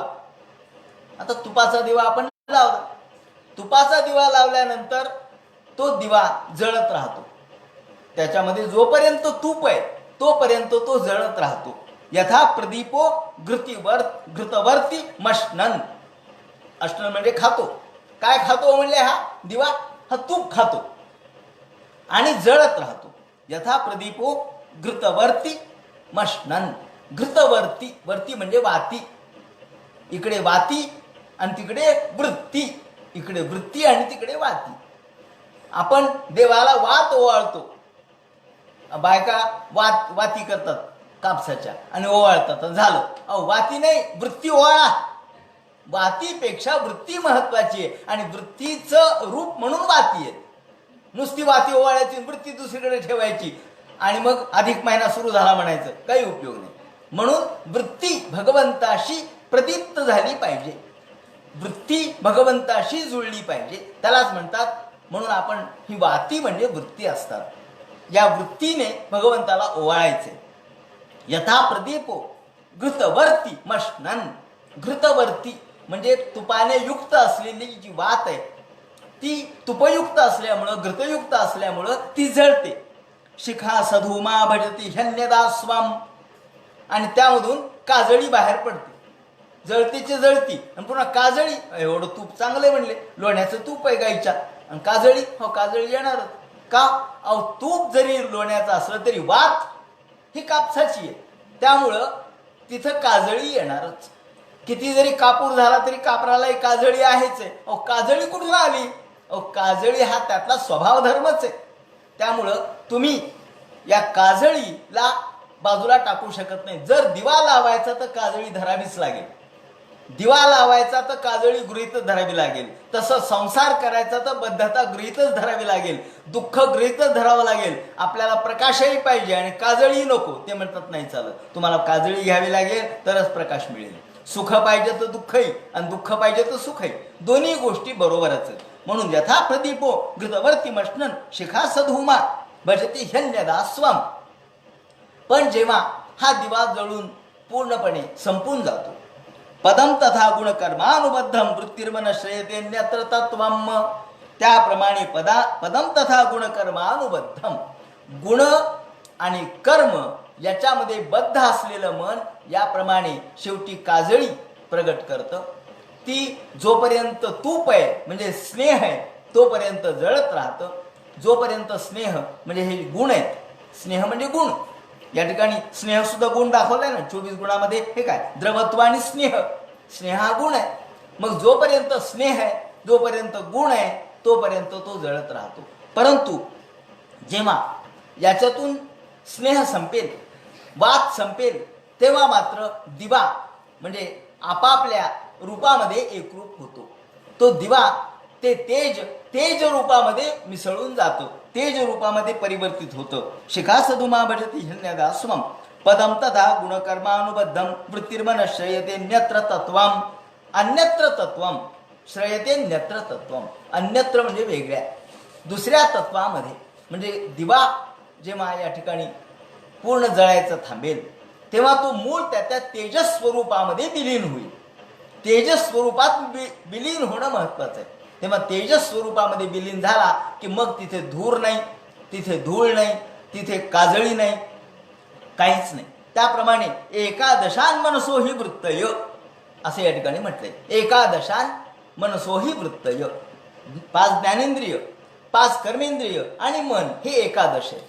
आता तुपाचा दिवा आपण लावला, तुपाचा दिवा लावल्यानंतर तो दिवा जळत राहतो. त्याच्यामध्ये जोपर्यंत तूप आहे तोपर्यंत तो जळत राहतो. यथा प्रदीपो घृतवर्ती मश्नन्. अश्नन म्हणजे खातो. काय खातो म्हणले? हा दिवा, हा तूप खातो आणि जळत राहतो. यथा प्रदीपो घृतवर्ती मश्नन्. घृतवर्ती, वर्ती म्हणजे वाती. इकडे वाती आणि तिकडे वृत्ती. इकडे वृत्ती आणि तिकडे वाती. आपण देवाला वात ओवाळतो. बायका वाती करतात कापसाच्या आणि ओवाळतात, झालं. अहो वाती नाही, वृत्ती ओवाळा. वातीपेक्षा वृत्ती महत्वाची आहे आणि वृत्तीचं रूप म्हणून वाती आहे. नुसती वाती ओवाळायची, वृत्ती दुसरीकडे ठेवायची आणि मग अधिक महिना सुरू झाला म्हणायचं, काही उपयोग नाही. म्हणून वृत्ती भगवंताशी प्रदीप्त झाली पाहिजे, वृत्ती भगवंताशी जुळली पाहिजे, त्यालाच म्हणतात. म्हणून आपण ही वाती म्हणजे वृत्ती असतात. या वृत्तीने भगवंताला ओवाळायचे. यथा प्रदीपो घृतवर्ती मश्नन्. घृतवर्ती म्हणजे तुपाने युक्त असलेली जी वात आहे ती तुपयुक्त असल्यामुळं, घृतयुक्त असल्यामुळं ती जळते. शिखा सधूमा भजती ह्यन्यदा स्वं. आणि त्यामधून काजळी बाहेर पडते. जळतीची जळती आणि पुन्हा काजळी. एवढं तूप चांगले म्हणले, लोण्याचं तूप आहे गाईच्या, आणि काजळी, हो काजळी येणारच. का? अहो तूप जरी लोण्याचं असलं तरी वात ही कापसाची आहे, त्यामुळं तिथं काजळी येणारच. किती जरी कापूर झाला तरी कापराला काजळी आहेच आहे. अहो काजळी कुठून आली? अहो काजळी हा त्यातला स्वभाव धर्मच आहे. त्यामुळं तुम्ही या काजळीला बाजूला टाकू शकत नाही. जर दिवा लावायचा तर काजळी धरावीच लागेल, दिवा लावायचा तर काजळी गृहीतच धरावी लागेल. तसं संसार करायचा तर बद्धता गृहीतच धरावी लागेल, दुःख गृहीतच धरावं लागेल. आपल्याला प्रकाशही पाहिजे आणि काजळी नको, ते म्हणतात नाही चालत. तुम्हाला काजळी घ्यावी लागेल तरच प्रकाश मिळेल. सुख पाहिजे तर दुःखही आणि दुःख पाहिजे तर सुखही, दोन्ही गोष्टी बरोबरच आहेत. म्हणून यथा प्रदीपो घृतवर्ती मश्नन् शिखा सधूमा भजती ह्यन्यदा स्वं. पण जेव्हा हा दिवा जळून पूर्णपणे संपून जातो, पदम तथा गुणकर्मानुबद्धम वृत्तिर्मन श्रेयतेन्यत्र तत्वम. त्याप्रमाणे पदम तथा गुणकर्मानुबद्धम, गुण आणि कर्म याच्यामध्ये बद्ध असलेलं मन याप्रमाणे शेवटी काजळी प्रगट करतं. ती जोपर्यंत तूप आहे म्हणजे स्नेह आहे तोपर्यंत जळत राहतं. जोपर्यंत स्नेह म्हणजे हे गुण आहेत, स्नेह म्हणजे गुण. या ठिकाणी स्नेह सुद्धा गुण दाखवलाय ना. 24 गुणामध्ये हे काय? द्रवत्व आणि स्नेह. स्नेह हा गुण आहे. मग जोपर्यंत स्नेह आहे, जोपर्यंत गुण आहे, तोपर्यंत तो जळत राहतो. परंतु जेव्हा याच्यातून स्नेह संपेल, वात संपेल, तेव्हा मात्र दिवा म्हणजे आपापल्या रूपामध्ये एकरूप होतो. तो दिवा ते तेज रूपामध्ये मिसळून जातो, तेज रूपामध्ये परिवर्तित होतं. शिखा सधुमा भजती ह्यन्यदा स्वं पदम तथा गुणकर्मानुबद्धम वृत्तिर्मन श्रेयते न्यत्र तत्वम. अन्यत्र तत्वम श्रेयते न्यत्र तत्वम. अन्यत्र म्हणजे वेगळ्या, दुसऱ्या तत्वामध्ये. म्हणजे दिवा जेव्हा या ठिकाणी पूर्ण जळायचं थांबेल तेव्हा तो मूळ त्या तेजस स्वरूपामध्ये विलीन होईल. तेजस स्वरूपात विलीन होणं महत्वाचं आहे. तेव्हा तेजस स्वरूपामध्ये विलीन झाला की मग तिथे धूर नाही, तिथे धूळ नाही, तिथे काजळी नाही, काहीच नाही. त्याप्रमाणे एकादशान मनसोही वृत्तय असं या ठिकाणी म्हटलंय. एकादशान मनसोही वृत्तय. 5 ज्ञानेंद्रिय, 5 कर्मेंद्रिय आणि मन हे एकादश आहे.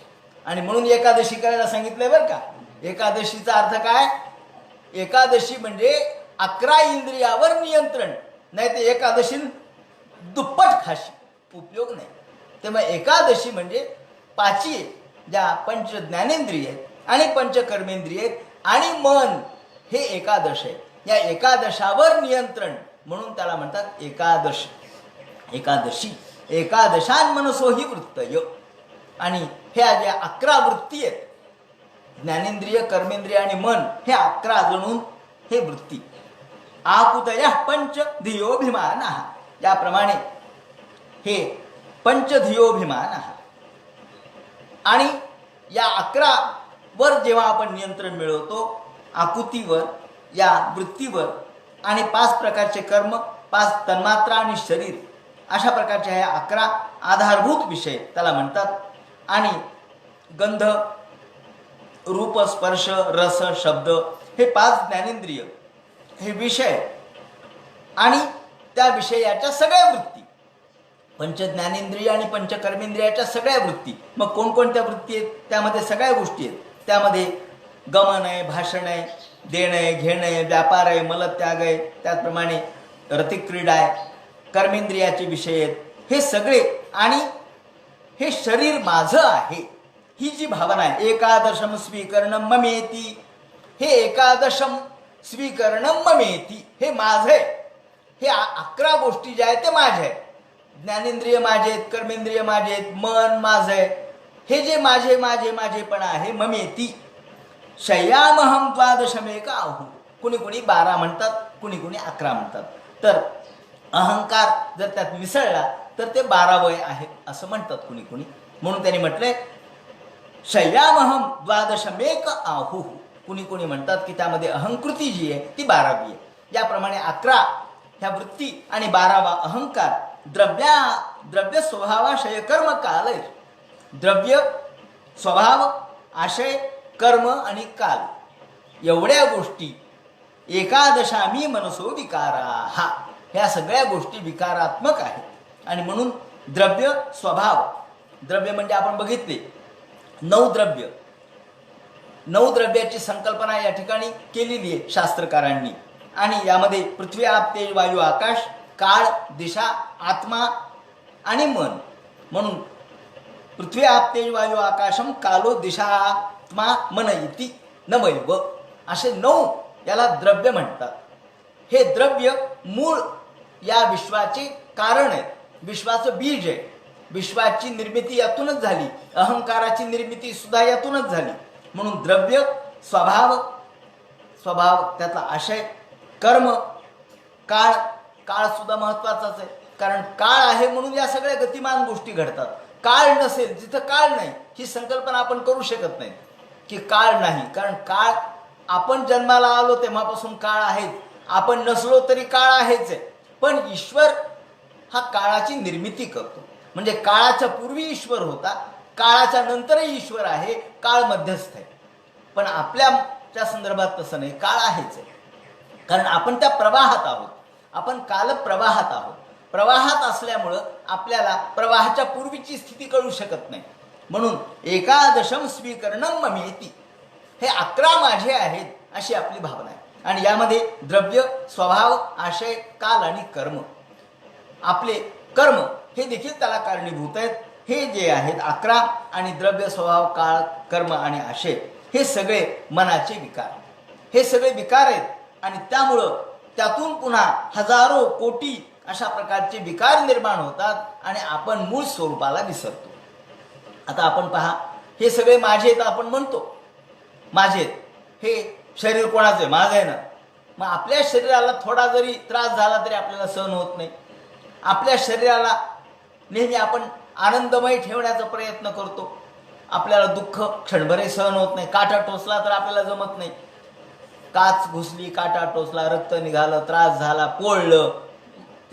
आणि म्हणून एकादशी करायला सांगितलंय बरं का. एकादशीचा अर्थ काय? एकादशी म्हणजे 11 इंद्रियावर नियंत्रण. नाही ते एकादशी दुप्पट खाशी, उपयोग नाही. तेव्हा एकादशी म्हणजे पाची आहे, ज्या पंच ज्ञानेंद्रिय आहेत आणि पंचकर्मेंद्रिय आहेत आणि मन हे एकादश आहे. या एकादशावर नियंत्रण म्हणून त्याला म्हणतात एकादश. एकादशी एकादशान मनसो ही वृत्तय. आणि ह्या ज्या 11 वृत्ती आहेत, ज्ञानेंद्रिय, कर्मेंद्रिय आणि मन हे 11 जणून हे वृत्ती. आकुतया पंच धियोभिमान, याप्रमाणे हे पंचधियोभिमान. आणि या 11 वर जेव्हा आपण नियंत्रण मिळवतो, आकुतीवर, या वृत्तीवर, आणि 5 प्रकारचे कर्म, 5 तन्मात्रा आणि शरीर, अशा प्रकारच्या ह्या 11 आधारभूत विषय त्याला म्हणतात. आणि गंध, रूप, स्पर्श, रस, शब्द हे 5 ज्ञानेंद्रिय हे विषय आणि त्या विषयाच्या सगळ्या वृत्ती, पंचज्ञानेंद्रिय आणि पंचकर्मेंद्रियाच्या सगळ्या वृत्ती. मग कोणकोणत्या वृत्ती आहेत? त्यामध्ये सगळ्या गोष्टी आहेत. त्यामध्ये गमन आहे, भाषण आहे, देणं आहे, घेणं आहे, व्यापार आहे, मलत्याग आहे, त्याचप्रमाणे रतिक्रीडा आहे, कर्मेंद्रियाचे विषय आहेत हे सगळे. आणि हे शरीर माझं आहे ही जी भावना आहे, एकादशम स्वीकरणम ममेती, हे एकादशम स्वीकरणम ममेती, हे माझं आहे. हे 11 गोष्टी ज्या आहेत ते माझ्या आहेत. ज्ञानेंद्रिय माझे आहेत, कर्मेंद्रिय माझे आहेत, मन माझं आहे. हे जे माझे माझे माझेपणा आहे, ममेती. शय्यामहम द्वादशमेक आहू, कुणी कुणी 12 म्हणतात, कुणी कुणी 11 म्हणतात. तर अहंकार जर त्यात मिसळला तर ते 12वय आहे असं म्हणतात कुणी कुणी. म्हणून त्यांनी म्हटलंय शय्यामहम द्वादशमेक आहू. कुणी कुणी म्हणतात की त्यामध्ये अहंकृती जी आहे ती 12वी आहे. याप्रमाणे 11 ह्या वृत्ती आणि 12वा अहंकार. द्रव्य स्वभावाशय कर्म काल. द्रव्य, स्वभाव, आशय, कर्म आणि काल एवढ्या गोष्टी एकादशामी मनसो विकारा, ह्या सगळ्या गोष्टी विकारात्मक आहेत. आणि म्हणून द्रव्य, स्वभाव, द्रव्य म्हणजे आपण बघितले 9 द्रव्य. 9 द्रव्याची संकल्पना या ठिकाणी केलेली आहे शास्त्रकारांनी. आणि यामध्ये पृथ्वी, आप, तेज, वायू, आकाश, काळ, दिशा, आत्मा आणि मन. म्हणून पृथ्वी, आप, तेज, वायू, आकाशम, कालो, दिशा, आत्मा, मन इति नवैव, असे 9 याला द्रव्य म्हणतात. हे द्रव्य मूळ या विश्वाचे कारण आहे, विश्वाचं बीज आहे. विश्वाची निर्मिती यातूनच झाली, अहंकाराची निर्मिती सुद्धा यातूनच झाली. म्हणून द्रव्य, स्वभाव, त्यातला आशय, कर्म, काळ. काळ सुद्धा महत्वाचाच आहे, कारण काळ आहे म्हणून या सगळ्या गतिमान गोष्टी घडतात. काळ नसेल, जिथं काळ नाही ही संकल्पना आपण करू शकत नाही की काळ नाही. कारण काळ, आपण जन्माला आलो तेव्हापासून काळ आहेच, आपण नसलो तरी काळ आहेच आहे. पण ईश्वर हा काळाची निर्मिती करतो. म्हणजे काळाच्या पूर्वी ईश्वर होता, काळाच्या नंतरही ईश्वर आहे, काळ मध्यस्थ आहे. पण आपल्याच्या संदर्भात तसं नाही, काळ आहेच आहे. कारण आपण त्या प्रवाहात आहोत, आपण कालप्रवाहात आहोत. प्रवाहात असल्यामुळं आपल्याला प्रवाहाच्या पूर्वीची स्थिती कळू शकत नाही. म्हणून एकादशम स्वीकरणम ममेती, हे 11 माझे आहेत अशी आपली भावना आहे. आणि यामध्ये द्रव्य, स्वभाव, आशय, काल आणि कर्म, आपले कर्म हे देखील त्याला कारणीभूत आहेत. हे जे आहेत 11, आणि द्रव्य, स्वभाव, काळ, कर्म आणि आशय हे सगळे मनाचे विकार, हे सगळे विकार आहेत. आणि त्यामुळं त्यातून पुन्हा हजारो कोटी अशा प्रकारचे विकार निर्माण होतात आणि आपण मूळ स्वरूपाला विसरतो. आता आपण पहा, हे सगळे माझे आहेत आपण म्हणतो, माझे आहेत. हे शरीर कोणाचं आहे? माझं आहे ना. मग आपल्या शरीराला थोडा जरी त्रास झाला तरी आपल्याला सहन होत नाही. आपल्या शरीराला नेहमी आपण आनंदमय ठेवण्याचा प्रयत्न करतो. आपल्याला दुःख क्षणभरही सहन होत नाही. काटा टोचला तर आपल्याला जमत नाही. काच घुसली, काटा टोचला, रक्त निघालं, त्रास झाला, पोळलं,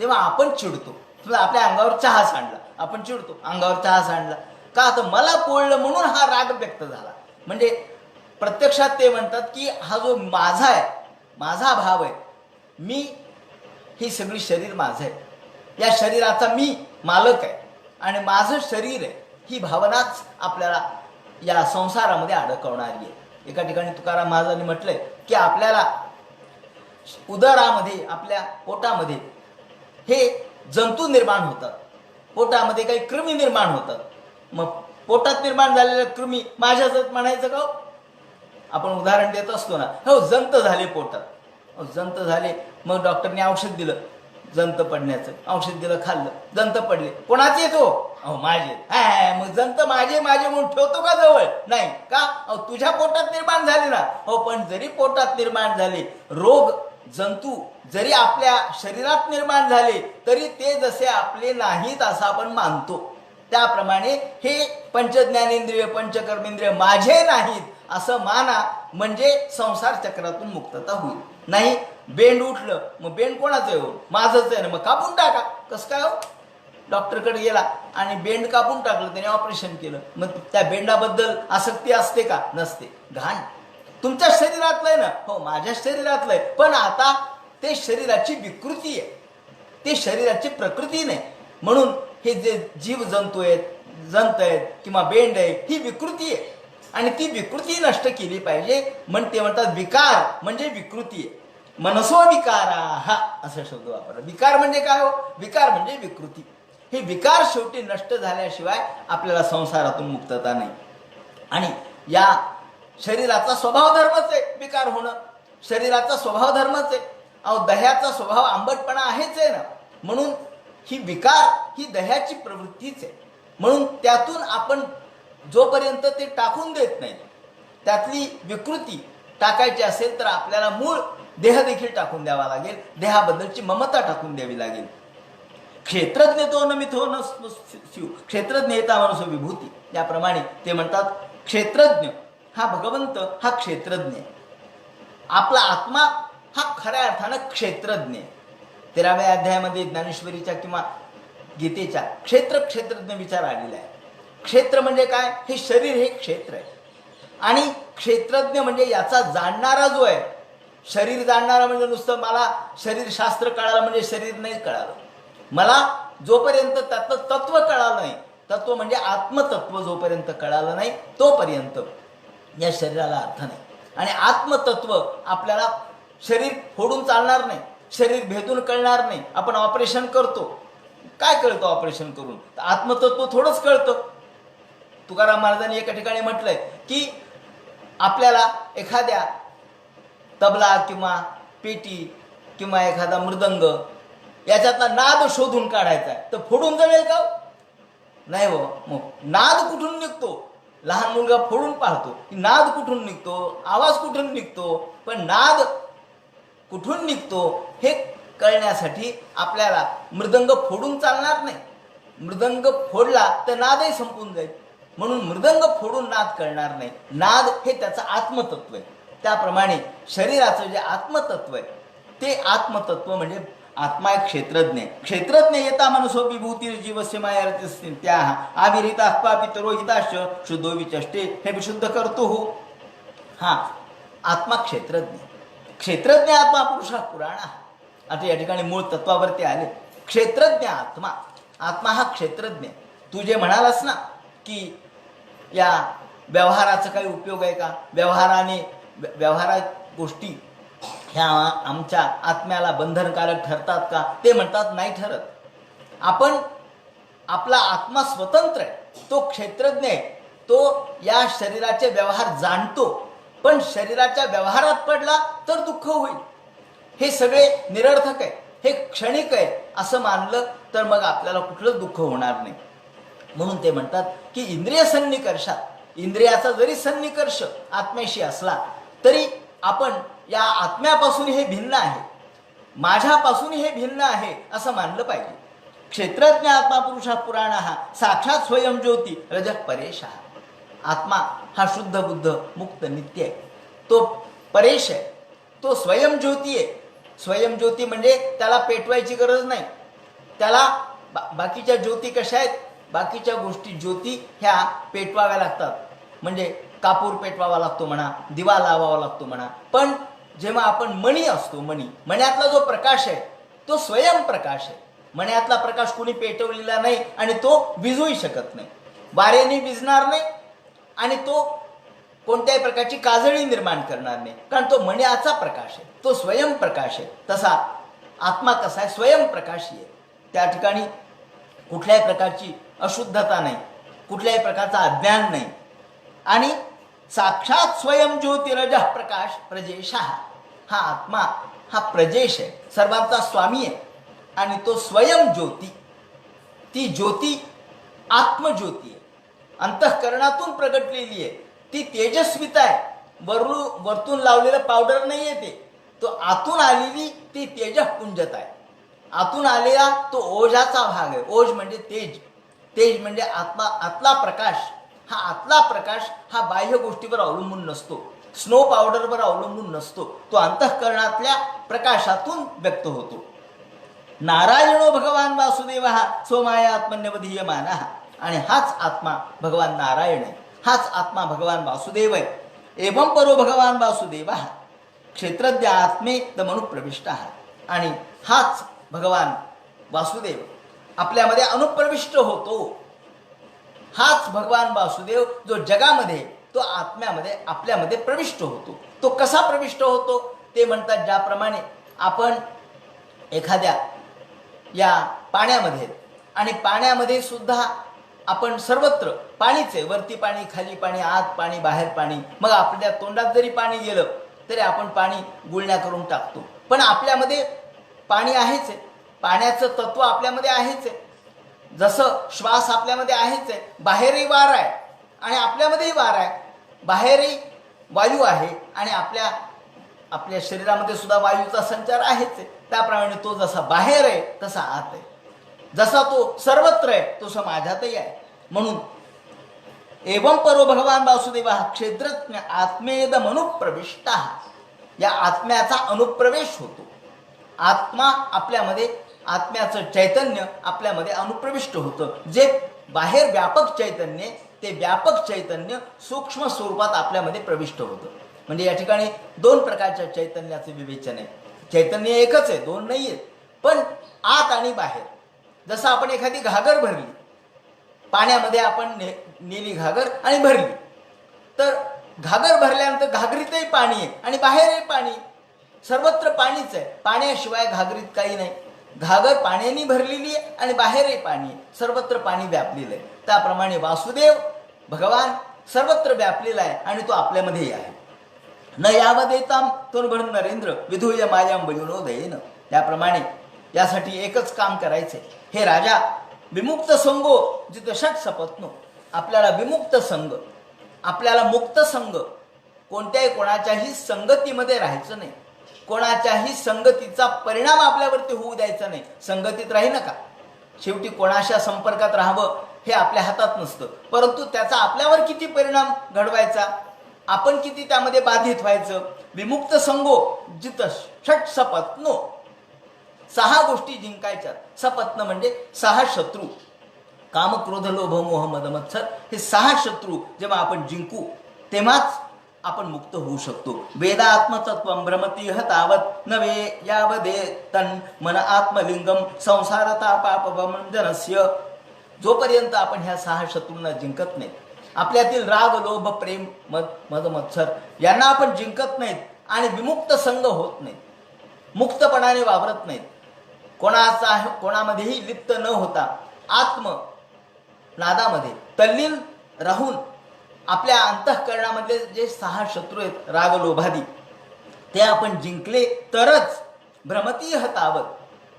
तेव्हा आपण चिडतो. तुला आपल्या अंगावर चहा सांडला, आपण चिडतो, अंगावर चहा सांडला का? तर मला पोळलं म्हणून हा राग व्यक्त झाला. म्हणजे प्रत्यक्षात ते म्हणतात की हा जो माझा आहे, माझा भाव आहे, मी, ही सगळी शरीर माझं आहे, या शरीराचा मी मालक आहे आणि माझं शरीर आहे, ही भावनाच आपल्याला या संसारामध्ये अडकवणारी आहे. एका ठिकाणी तुकाराम महाराजांनी म्हटलंय की आपल्याला उदरामध्ये, आपल्या पोटामध्ये हे जंतू निर्माण होतात, पोटामध्ये काही कृमी निर्माण होतात. मग पोटात निर्माण झालेल्या कृमी माझ्याच म्हणायचं का हो? आपण उदाहरण देत असतो ना, हो जंत झाले पोटात, हो जंत झाले, मग डॉक्टरने औषध दिलं जंत पडण्याचं, औषध दिलं, खाल्लं, जंत पडले. कोणाचे येतो? अहो माझे. मग जंत माझे माझे म्हणून ठेवतो का जवळ? नाही का? अहो तुझ्या पोटात निर्माण झाले ना. हो पण जरी पोटात निर्माण झाले, रोग जंतू जरी आपल्या शरीरात निर्माण झाले तरी ते जसे आपले नाहीत असं आपण मानतो. त्याप्रमाणे हे पंचज्ञानेंद्रिय पंचकर्मेंद्रिय माझे नाहीत असं माना, म्हणजे संसार चक्रातून मुक्तता होईल. नाही बेंड उठलं, मग बेंड कोणाचं आहे? माझंच आहे ना, मग कापून टाका. कसं काय हो? डॉक्टरकडे गेला आणि बेंड कापून टाकलं, त्याने ऑपरेशन केलं, मग त्या बेंडाबद्दल आसक्ती असते का? नसते. घाण तुमच्या शरीरातलं आहे ना. हो माझ्या शरीरातलं आहे, पण आता ते शरीराची विकृती आहे, ते शरीराची प्रकृती नाही. म्हणून हे जे जीव जंतू आहेत, जंत आहेत किंवा बेंड आहे, ही विकृती आहे आणि ती विकृती नष्ट केली पाहिजे. ते म्हणतात विकार म्हणजे विकृती आहे. मनसो विकारा हा असा शब्द वापरला. विकार म्हणजे काय हो? विकार म्हणजे विकृती. हे विकार शेवटी नष्ट झाल्याशिवाय आपल्याला संसारातून मुक्तता नाही. आणि या शरीराचा स्वभाव धर्मच आहे विकार होणं, शरीराचा स्वभाव धर्मच आहे. अहो दह्याचा स्वभाव आंबटपणा आहेच आहे ना. म्हणून ही विकार ही दह्याची प्रवृत्तीच आहे. म्हणून त्यातून आपण जोपर्यंत ते टाकून देत नाही, त्यातली विकृती टाकायची असेल तर आपल्याला मूळ देह देखील टाकून द्यावा लागेल, देहाबद्दलची ममता टाकून द्यावी लागेल. क्षेत्रज्ञ तो न मिथो न स्यु, क्षेत्रज्ञ येता माणूस विभूती. त्याप्रमाणे ते म्हणतात क्षेत्रज्ञ हा भगवंत हा क्षेत्रज्ञ. आपला आत्मा हा खऱ्या अर्थानं क्षेत्रज्ञ. 13व्या अध्यायामध्ये ज्ञानेश्वरीच्या किंवा गीतेच्या क्षेत्रज्ञ विचार आलेला आहे. क्षेत्र म्हणजे काय? हे शरीर हे क्षेत्र आहे आणि क्षेत्रज्ञ म्हणजे याचा जाणणारा जो आहे. शरीर जाणणारा म्हणजे नुसतं मला शरीरशास्त्र कळालं म्हणजे शरीर नाही कळालं. मला जोपर्यंत त्यातलं तत्व कळालं नाही, तत्व म्हणजे आत्मतत्व जोपर्यंत कळालं नाही तोपर्यंत या शरीराला अर्थ नाही. आणि आत्मतत्व आपल्याला शरीर फोडून चालणार नाही, शरीर भेदून कळणार नाही. आपण ऑपरेशन करतो, काय कळतं ऑपरेशन करून? आत्मतत्व थोडंच कळतं. तुकाराम महाराजांनी एका ठिकाणी म्हटलंय की आपल्याला एखाद्या तबला किंवा पेटी किंवा एखादा मृदंग याच्यातला नाद शोधून काढायचा आहे, तर फोडून जमेल का? नाही हो. मग नाद कुठून निघतो? लहान मुलगा फोडून पाहतो की नाद कुठून निघतो, आवाज कुठून निघतो, पण नाद कुठून निघतो हे कळण्यासाठी आपल्याला मृदंग फोडून चालणार नाही. मृदंग फोडला तर नादही संपून जाईल. म्हणून मृदंग फोडून नाद कळणार नाही. नाद हे त्याचं आत्मतत्व आहे. त्याप्रमाणे शरीराचं जे आत्मतत्व आहे ते आत्मतत्व म्हणजे आत्मा एक क्षेत्रज्ञ. क्षेत्रज्ञ येता मनसो विभूती जीवस्य मायारती त्या आविरिता आत्मा पितरोहिताश शुद्धो विचष्टे हे विशुद्ध करतो हो. हा आत्मा क्षेत्रज्ञ. क्षेत्रज्ञ आत्मा पुरुषा पुराणा. आता या ठिकाणी मूळ तत्वावरती आले. क्षेत्रज्ञ आत्मा, आत्मा हा क्षेत्रज्ञ. तू जे म्हणालास ना की या व्यवहाराचा काही उपयोग आहे का? व्यवहारात गोष्टी ह्या आमच्या आत्म्याला बंधनकारक ठरतात का? ते म्हणतात नाही ठरत. आपण आपला आत्मा स्वतंत्र आहे, तो क्षेत्रज्ञ आहे, तो या शरीराचे व्यवहार जाणतो. पण शरीराच्या व्यवहारात पडला तर दुःख होईल. हे सगळे निरर्थक आहे, हे क्षणिक आहे असं मानलं तर मग आपल्याला कुठलं दुःख होणार नाही. म्हणून ते म्हणतात की इंद्रिय सन्निकर्षात, इंद्रियाचा जरी सन्निकर्ष आत्म्याशी असला तरी आपण या आत्म्यापासून हे भिन्न आहे, माझ्यापासून हे भिन्न आहे असं मानलं पाहिजे. क्षेत्रज्ञ आत्मा पुरुषा पुराणा साक्षात स्वयंज्योती रजत परेश. आत्मा हा शुद्ध बुद्ध मुक्त नित्य आहे, तो परेश आहे, तो स्वयंज्योती आहे. स्वयंज्योती म्हणजे त्याला पेटवायची गरज नाही. त्याला बाकीच्या ज्योती कशा आहेत? बाकीच्या गोष्टी ज्योती ह्या पेटवाव्या लागतात, म्हणजे कापूर पेटवावा लागतो म्हणा, दिवा लावावा लागतो म्हणा. पण जेव्हा आपण मणी असतो, मण्यातला जो प्रकाश आहे तो स्वयंप्रकाश आहे. मण्यातला प्रकाश कोणी पेटवलेला नाही आणि तो विझूही शकत नाही, वाऱ्याने विझणार नाही आणि तो कोणत्याही प्रकारची काजळी निर्माण करणार नाही, कारण तो मण्याचा प्रकाश आहे, तो स्वयंप्रकाश आहे. तसा आत्मा कसा आहे? स्वयंप्रकाशी आहे. त्या ठिकाणी कुठल्याही प्रकारची अशुद्धता नाही, कुठल्याही प्रकारचा अज्ञान नाही. आणि साक्षात स्वयं ज्योतिरजः प्रकाश प्रजेशा, हा आत्मा हा प्रजेश आहे, सर्वांचा स्वामी आहे. आणि तो स्वयं ज्योती, ती ज्योती आत्मज्योती आहे, अंतःकरणातून प्रगटलेली आहे. ती तेजस्विता आहे, वरतून लावलेलं पावडर नाही आहे तो आतून आलेली ती तेजपुंजता आहे. आतून आलेला तो ओझाचा भाग आहे. ओझ म्हणजे तेज, तेज म्हणजे आतला प्रकाश. हा आतला प्रकाश हा बाह्य गोष्टीवर अवलंबून नसतो, स्नो पावडरवर अवलंबून नसतो, तो अंतःकरणातल्या प्रकाशातून व्यक्त होतो. नारायणो भगवान वासुदेव सोमाया आत्मन्यवधीयमान, आणि हाच आत्मा भगवान नारायण आहे, हाच आत्मा भगवान वासुदेव आहे. एवं परो भगवान वासुदेव क्षेत्रज्ञ आत्मे तमनुप्रविष्ट, आणि हाच भगवान वासुदेव आपल्यामध्ये अनुप्रविष्ट होतो. हाच भगवान वासुदेव जो जगामध्ये, तो आत्म्यामध्ये आपल्यामध्ये प्रविष्ट होतो. तो कसा प्रविष्ट होतो ते म्हणतात, ज्याप्रमाणे आपण एखाद्या या पाण्यामध्ये, आणि पाण्यामध्ये सुद्धा आपण सर्वत्र पाणीच आहे, वरती पाणी, खाली पाणी, आत पाणी, बाहेर पाणी. मग आपल्या तोंडात जरी पाणी गेलं तरी आपण पाणी गुळण्या करून टाकतो, पण आपल्यामध्ये पाणी आहेच आहे, पाण्याचं तत्व आपल्यामध्ये आहेच आहे. जसं श्वास आपल्यामध्ये आहेच आहे, बाहेरही वार आहे आणि आपल्यामध्येही वार आहे, बाहेरही वायू आहे आणि आपल्या शरीरामध्ये सुद्धा वायूचा संचार आहेच आहे. त्याप्रमाणे तो जसा बाहेर आहे तसा आत आहे, जसा तो सर्वत्र आहे तसा माझ्यातही आहे. म्हणून एवं परो भगवान वासुदेव क्षेत्रज्ञ आत्मेद अनुप्रविष्ट, या आत्म्याचा अनुप्रवेश होतो. आत्मा आपल्यामध्ये, आत्म्याचं चैतन्य आपल्यामध्ये अनुप्रविष्ट होतं. जे बाहेर व्यापक चैतन्य, ते व्यापक चैतन्य सूक्ष्म स्वरूपात आपल्यामध्ये प्रविष्ट होतं. म्हणजे या ठिकाणी दोन प्रकारच्या चैतन्याचे विवेचन आहे. चैतन्य एकच आहे, दोन नाही आहेत, पण आत आणि बाहेर. जसं आपण एखादी घागर भरली, पाण्यामध्ये आपण नेली घागर आणि भरली, तर घागर भरल्यानंतर घागरीतही पाणी आहे आणि बाहेरही पाणी, सर्वत्र पाणीच आहे. पाण्याशिवाय घागरीत काही नाही. घागर पाण्याने भरलेली आहे आणि बाहेरही पाणी आहे, सर्वत्र पाणी व्यापलेलं आहे. त्याप्रमाणे वासुदेव भगवान सर्वत्र व्यापलेला आहे आणि तो आपल्यामध्येही आहे. न यावदेताम तोनभर नरेंद्र विधूय मायाम वयोनोदयेन. त्याप्रमाणे यासाठी एकच काम करायचे, हे राजा, विमुक्त संगो जिथं षट सपत्नो, आपल्याला विमुक्त संग, आपल्याला मुक्त संग, कोणत्याही कोणाच्याही संगतीमध्ये राहायचं नाही, कोणाच्याही संगतीचा परिणाम आपल्यावरती होऊ द्यायचा नाही. संगतीत राही नका, शेवटी कोणाच्या संपर्कात राहावं हे आपल्या हातात नसतं, परंतु त्याचा आपल्यावर किती परिणाम घडवायचा, आपण किती त्यामध्ये बाधित व्हायचं. विमुक्त संगो जिथं षट सपत्नो, 6 गोष्टी जिंकायच्या. सपत्न म्हणजे 6 शत्रू, काम क्रोध लोभ मोह मद मत्सर, हे 6 शत्रू जेव्हा आपण जिंकू तेव्हाच आपण मुक्त होऊ शकतो. वेदात्मतत्वं भ्रमती तावत नवे यावदे तन मन आत्मलिंगम संसारता पापवमंजनस्य. जोपर्यंत आपण ह्या 6 शत्रूंना जिंकत नाहीत, आपल्यातील राग लोभ प्रेम मद मत्सर यांना आपण जिंकत नाहीत आणि विमुक्त संग होत नाहीत, मुक्तपणाने वावरत नाहीत, कोणामध्येही लिप्त न होता आत्म नादामध्ये तल्लीन राहून आपल्या अंतःकरणामधले जे 6 शत्रू आहेत राग लोभादी, ते आपण जिंकले तरच भ्रमती तावत.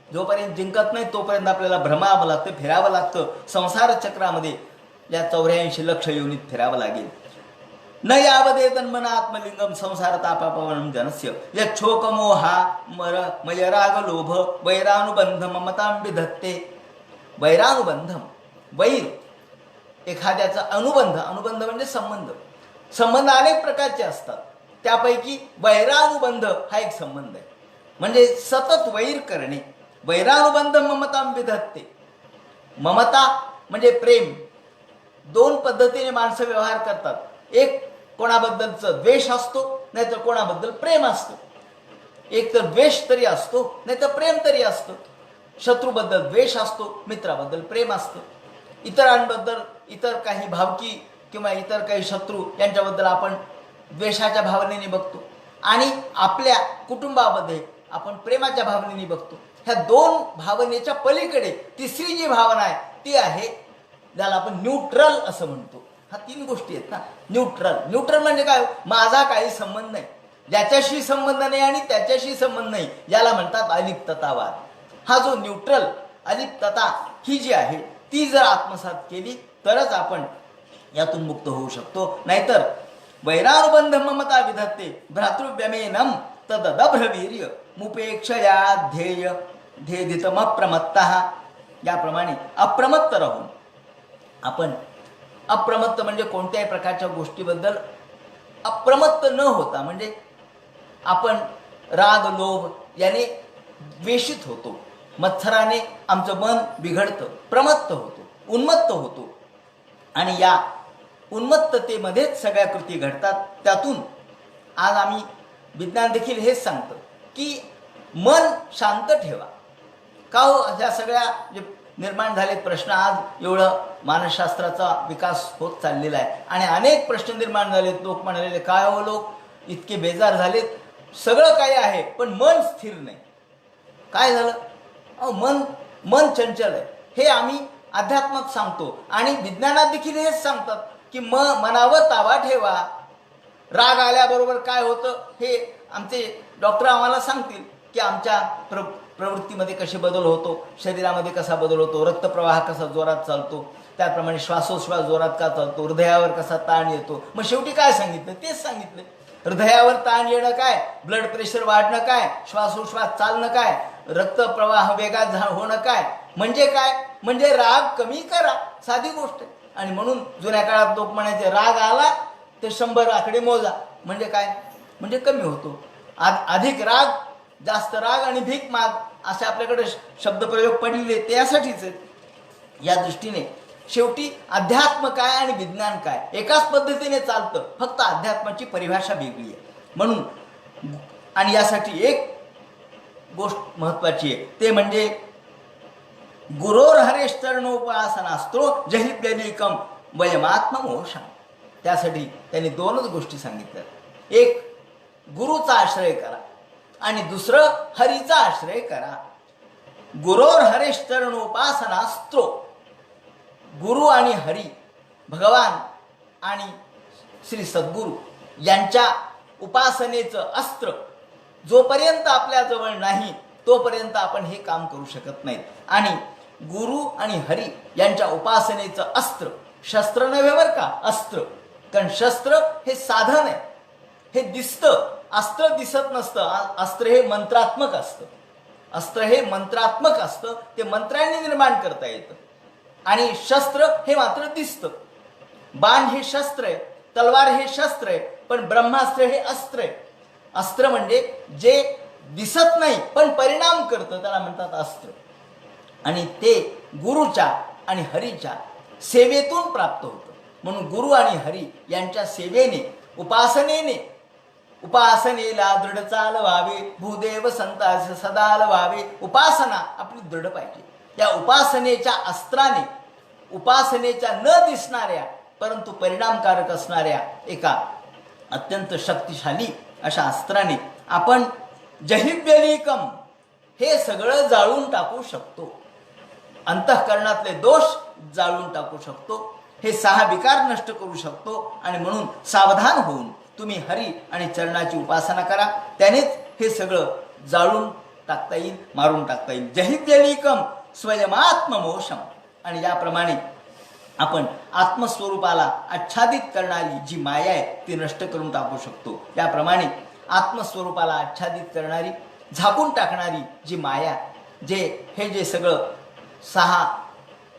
जोपर्यंत जिंकत नाही तोपर्यंत आपल्याला भ्रमावं लागतं, फिरावं लागतं, संसार चक्रामध्ये या 84 लक्ष योनीत फिरावं लागेल. न यावदे तन्मन आत्मलिंगम संसार तापापवनं जनस्य यच्छोकमोहा मय राग लोभ वैरानुबंध ममतां विधत्ते. वैरानुबंधम, वैर एखाद्याचा अनुबंध, अनुबंध म्हणजे संबंध. संबंध अनेक प्रकारचे असतात, त्यापैकी वैरानुबंध हा एक संबंध आहे. म्हणजे सतत वैर करणे. वैरानुबंध ममतां विधत्ते. ममता म्हणजे प्रेम. 2 पद्धतीने माणसं व्यवहार करतात. एक कोणाबद्दलचं द्वेष असतो, नाहीतर कोणाबद्दल प्रेम असतं. एक तर द्वेष तरी असतो, नाहीतर प्रेम तरी असतं. शत्रूबद्दल द्वेष असतो, मित्राबद्दल प्रेम असतं. इतरांबद्दल, इतर काही भावकी किंवा इतर काही शत्रू यांच्याबद्दल आपण द्वेषाच्या भावनेने बघतो आणि आपल्या कुटुंबामध्ये आपण प्रेमाच्या भावनेने बघतो. ह्या दोन भावनेच्या पलीकडे तिसरी जी भावना आहे ती आहे, ज्याला आपण न्यूट्रल असं म्हणतो. हा तीन गोष्टी आहेत ना. न्यूट्रल म्हणजे काय? माझा काही संबंध नाही, ज्याच्याशी संबंध नाही आणि त्याच्याशी संबंध नाही, याला म्हणतात अलिप्ततावाद. हा जो न्यूट्रल अलिप्तता ही जी आहे ती जर आत्मसात केली तरच आपण यातून मुक्त होऊ शकतो. नाहीतर वैरानुबंध ममता विधत्ते भ्रातृव्यमेनम तदभ्रवीर्य मुपेक्षया ध्येय धेदितम अप्रमत्तः. याप्रमाणे अप्रमत्त राहून आपण, अप्रमत्त म्हणजे कोणत्याही प्रकारच्या गोष्टीबद्दल अप्रमत्त न होता, म्हणजे आपण राग लोभ याने द्वेषित होतो, मत्सराने आमचं मन बिघडतं, प्रमत्त होतो, उन्मत्त होतो आणि या उन्मत्ततेमध्येच सगळ्या कृती घडतात. त्यातून आज आम्ही विज्ञान देखील हेच सांगतं की मन शांत ठेवा. का हो ह्या सगळ्या जे निर्माण झालेत प्रश्न, आज एवढं मानसशास्त्राचा विकास होत चाललेला आहे आणि अनेक प्रश्न निर्माण झालेत. लोक म्हणालेले काय हो, लोक इतके बेजार झालेत, सगळं काही आहे पण मन स्थिर नाही. काय झालं? मन चंचल आहे. हे आम्ही अध्यात्मात सांगतो आणि विज्ञानात देखील हेच सांगतात की मनावर ताबा ठेवा. राग आल्याबरोबर काय होतं हे आमचे डॉक्टर आम्हाला सांगतील की आमच्या प्रवृत्तीमध्ये कसे बदल होतो, शरीरामध्ये कसा बदल होतो, रक्तप्रवाह कसा जोरात चालतो, त्याप्रमाणे श्वासोश्वास जोरात का चालतो, हृदयावर कसा ताण येतो. मग शेवटी काय सांगितलं? तेच सांगितलं. हृदयावर ताण येणं काय, ब्लड प्रेशर वाढणं काय, श्वासोश्वास चालणं काय, रक्तप्रवाह वेगात होणं काय, म्हणजे काय, म्हणजे राग कमी करा. साधी गोष्ट आहे. आणि म्हणून जुन्या काळात लोक म्हणायचे राग आला तर 100 आकडे मोजा. म्हणजे काय? म्हणजे कमी होतो. अधिक राग, जास्त राग आणि भीक माग असे आपल्याकडे शब्दप्रयोग पडलेले ते यासाठीच आहेत. या दृष्टीने शेवटी अध्यात्म काय आणि विज्ञान काय एकाच पद्धतीने चालतं, फक्त अध्यात्माची परिभाषा वेगळी आहे. म्हणून आणि यासाठी एक गोष्ट महत्वाची आहे, ते म्हणजे गुरोर हरेश्चरणोपासनास्त्रो जहित्यलीकम वयमात्ममोषम. त्यासाठी त्यांनी दोनच गोष्टी सांगितल्या. एक, गुरुचा आश्रय करा आणि दुसरं हरीचा आश्रय करा. गुरोर हरेश्चरणोपासनास्त्रो, गुरु आणि हरी, भगवान आणि श्री सद्गुरू यांच्या उपासनेचं अस्त्र जोपर्यंत आपल्या जवळ नाही तोपर्यंत आपण हे काम करू शकत नाहीत. आणि गुरु आणि हरी यांच्या उपासनेचं अस्त्र, शस्त्र नव्हे बरं का, अस्त्र. कारण शस्त्र हे साधन आहे, हे दिसतं, अस्त्र दिसत नसतं. अस्त्र हे मंत्रात्मक असतं. अस्त्र हे मंत्रात्मक असतं, ते मंत्रांनी निर्माण करता येतं. आणि शस्त्र हे मात्र दिसतं. बाण हे शस्त्र आहे, तलवार हे शस्त्र आहे, पण ब्रह्मास्त्र हे अस्त्र आहे. अस्त्र म्हणजे जे दिसत नाही पण परिणाम करतं, त्याला म्हणतात अस्त्र. आणि ते गुरुच्या आणि हरीच्या सेवेतून प्राप्त होतं. म्हणून गुरु आणि हरी यांच्या सेवेने, उपासनेला दृढ चाल व्हावे, भूदेव संतास सदाल व्हावे. उपासना आपली दृढ पाहिजे. या उपासनेच्या अस्त्राने, उपासनेच्या न दिसणाऱ्या परंतु परिणामकारक असणाऱ्या एका अत्यंत शक्तिशाली अशा अस्त्राने आपण जहिव्यलीकम हे सगळं जाळून टाकू शकतो. अंतःकरणातले दोष जाळून टाकू शकतो, हे 6 विकार नष्ट करू शकतो. आणि म्हणून सावधान होऊन तुम्ही हरी आणि चरणाची उपासना करा, त्यानेच हे सगळं जाळून टाकता येईल, मारून टाकता येईल. जहिव्यलीकम स्वयमात्ममोषम. आणि याप्रमाणे आपण आत्मस्वरूपाला आच्छादित करणारी जी माया आहे ती नष्ट करून टाकू शकतो. त्याप्रमाणे आत्मस्वरूपाला आच्छादित करणारी, झाकून टाकणारी जी माया, जे सगळं 6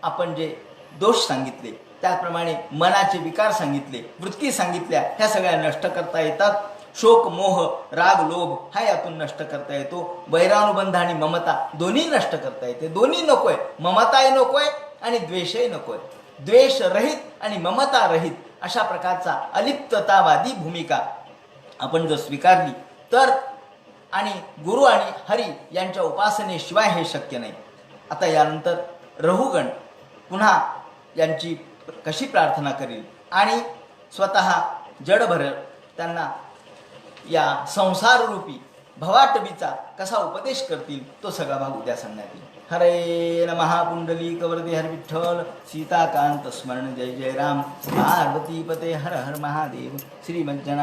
आपण जे दोष सांगितले, त्याप्रमाणे मनाचे विकार सांगितले, वृत्ती सांगितल्या, ह्या सगळ्या नष्ट करता येतात. शोक मोह राग लोभ हा यातून नष्ट करता येतो. वैरानुबंध आणि ममता दोन्ही नष्ट करता येते. दोन्ही नकोय, ममताही नकोय आणि द्वेषही नकोय. द्वेष रहित आणि ममता रहित अशा प्रकारचा अलिप्ततावादी भूमिका आपण जर स्वीकारली तर, आणि गुरु आणि हरी यांच्या उपासनेशिवाय हे शक्य नाही. आता यानंतर रहुगण पुन्हा यांची कशी प्रार्थना करील आणि स्वतः जडभर त्यांना या संसाररूपी भवाटवीचा कसा उपदेश करतील तो सगळा भाग उद्या सांगण्यात येईल. हरे नमः पुंडलिक वरदे हर विठ्ठल सीताकांत स्मरण जय जय राम पार्वती पते हर हर महादेव श्रीमज्जना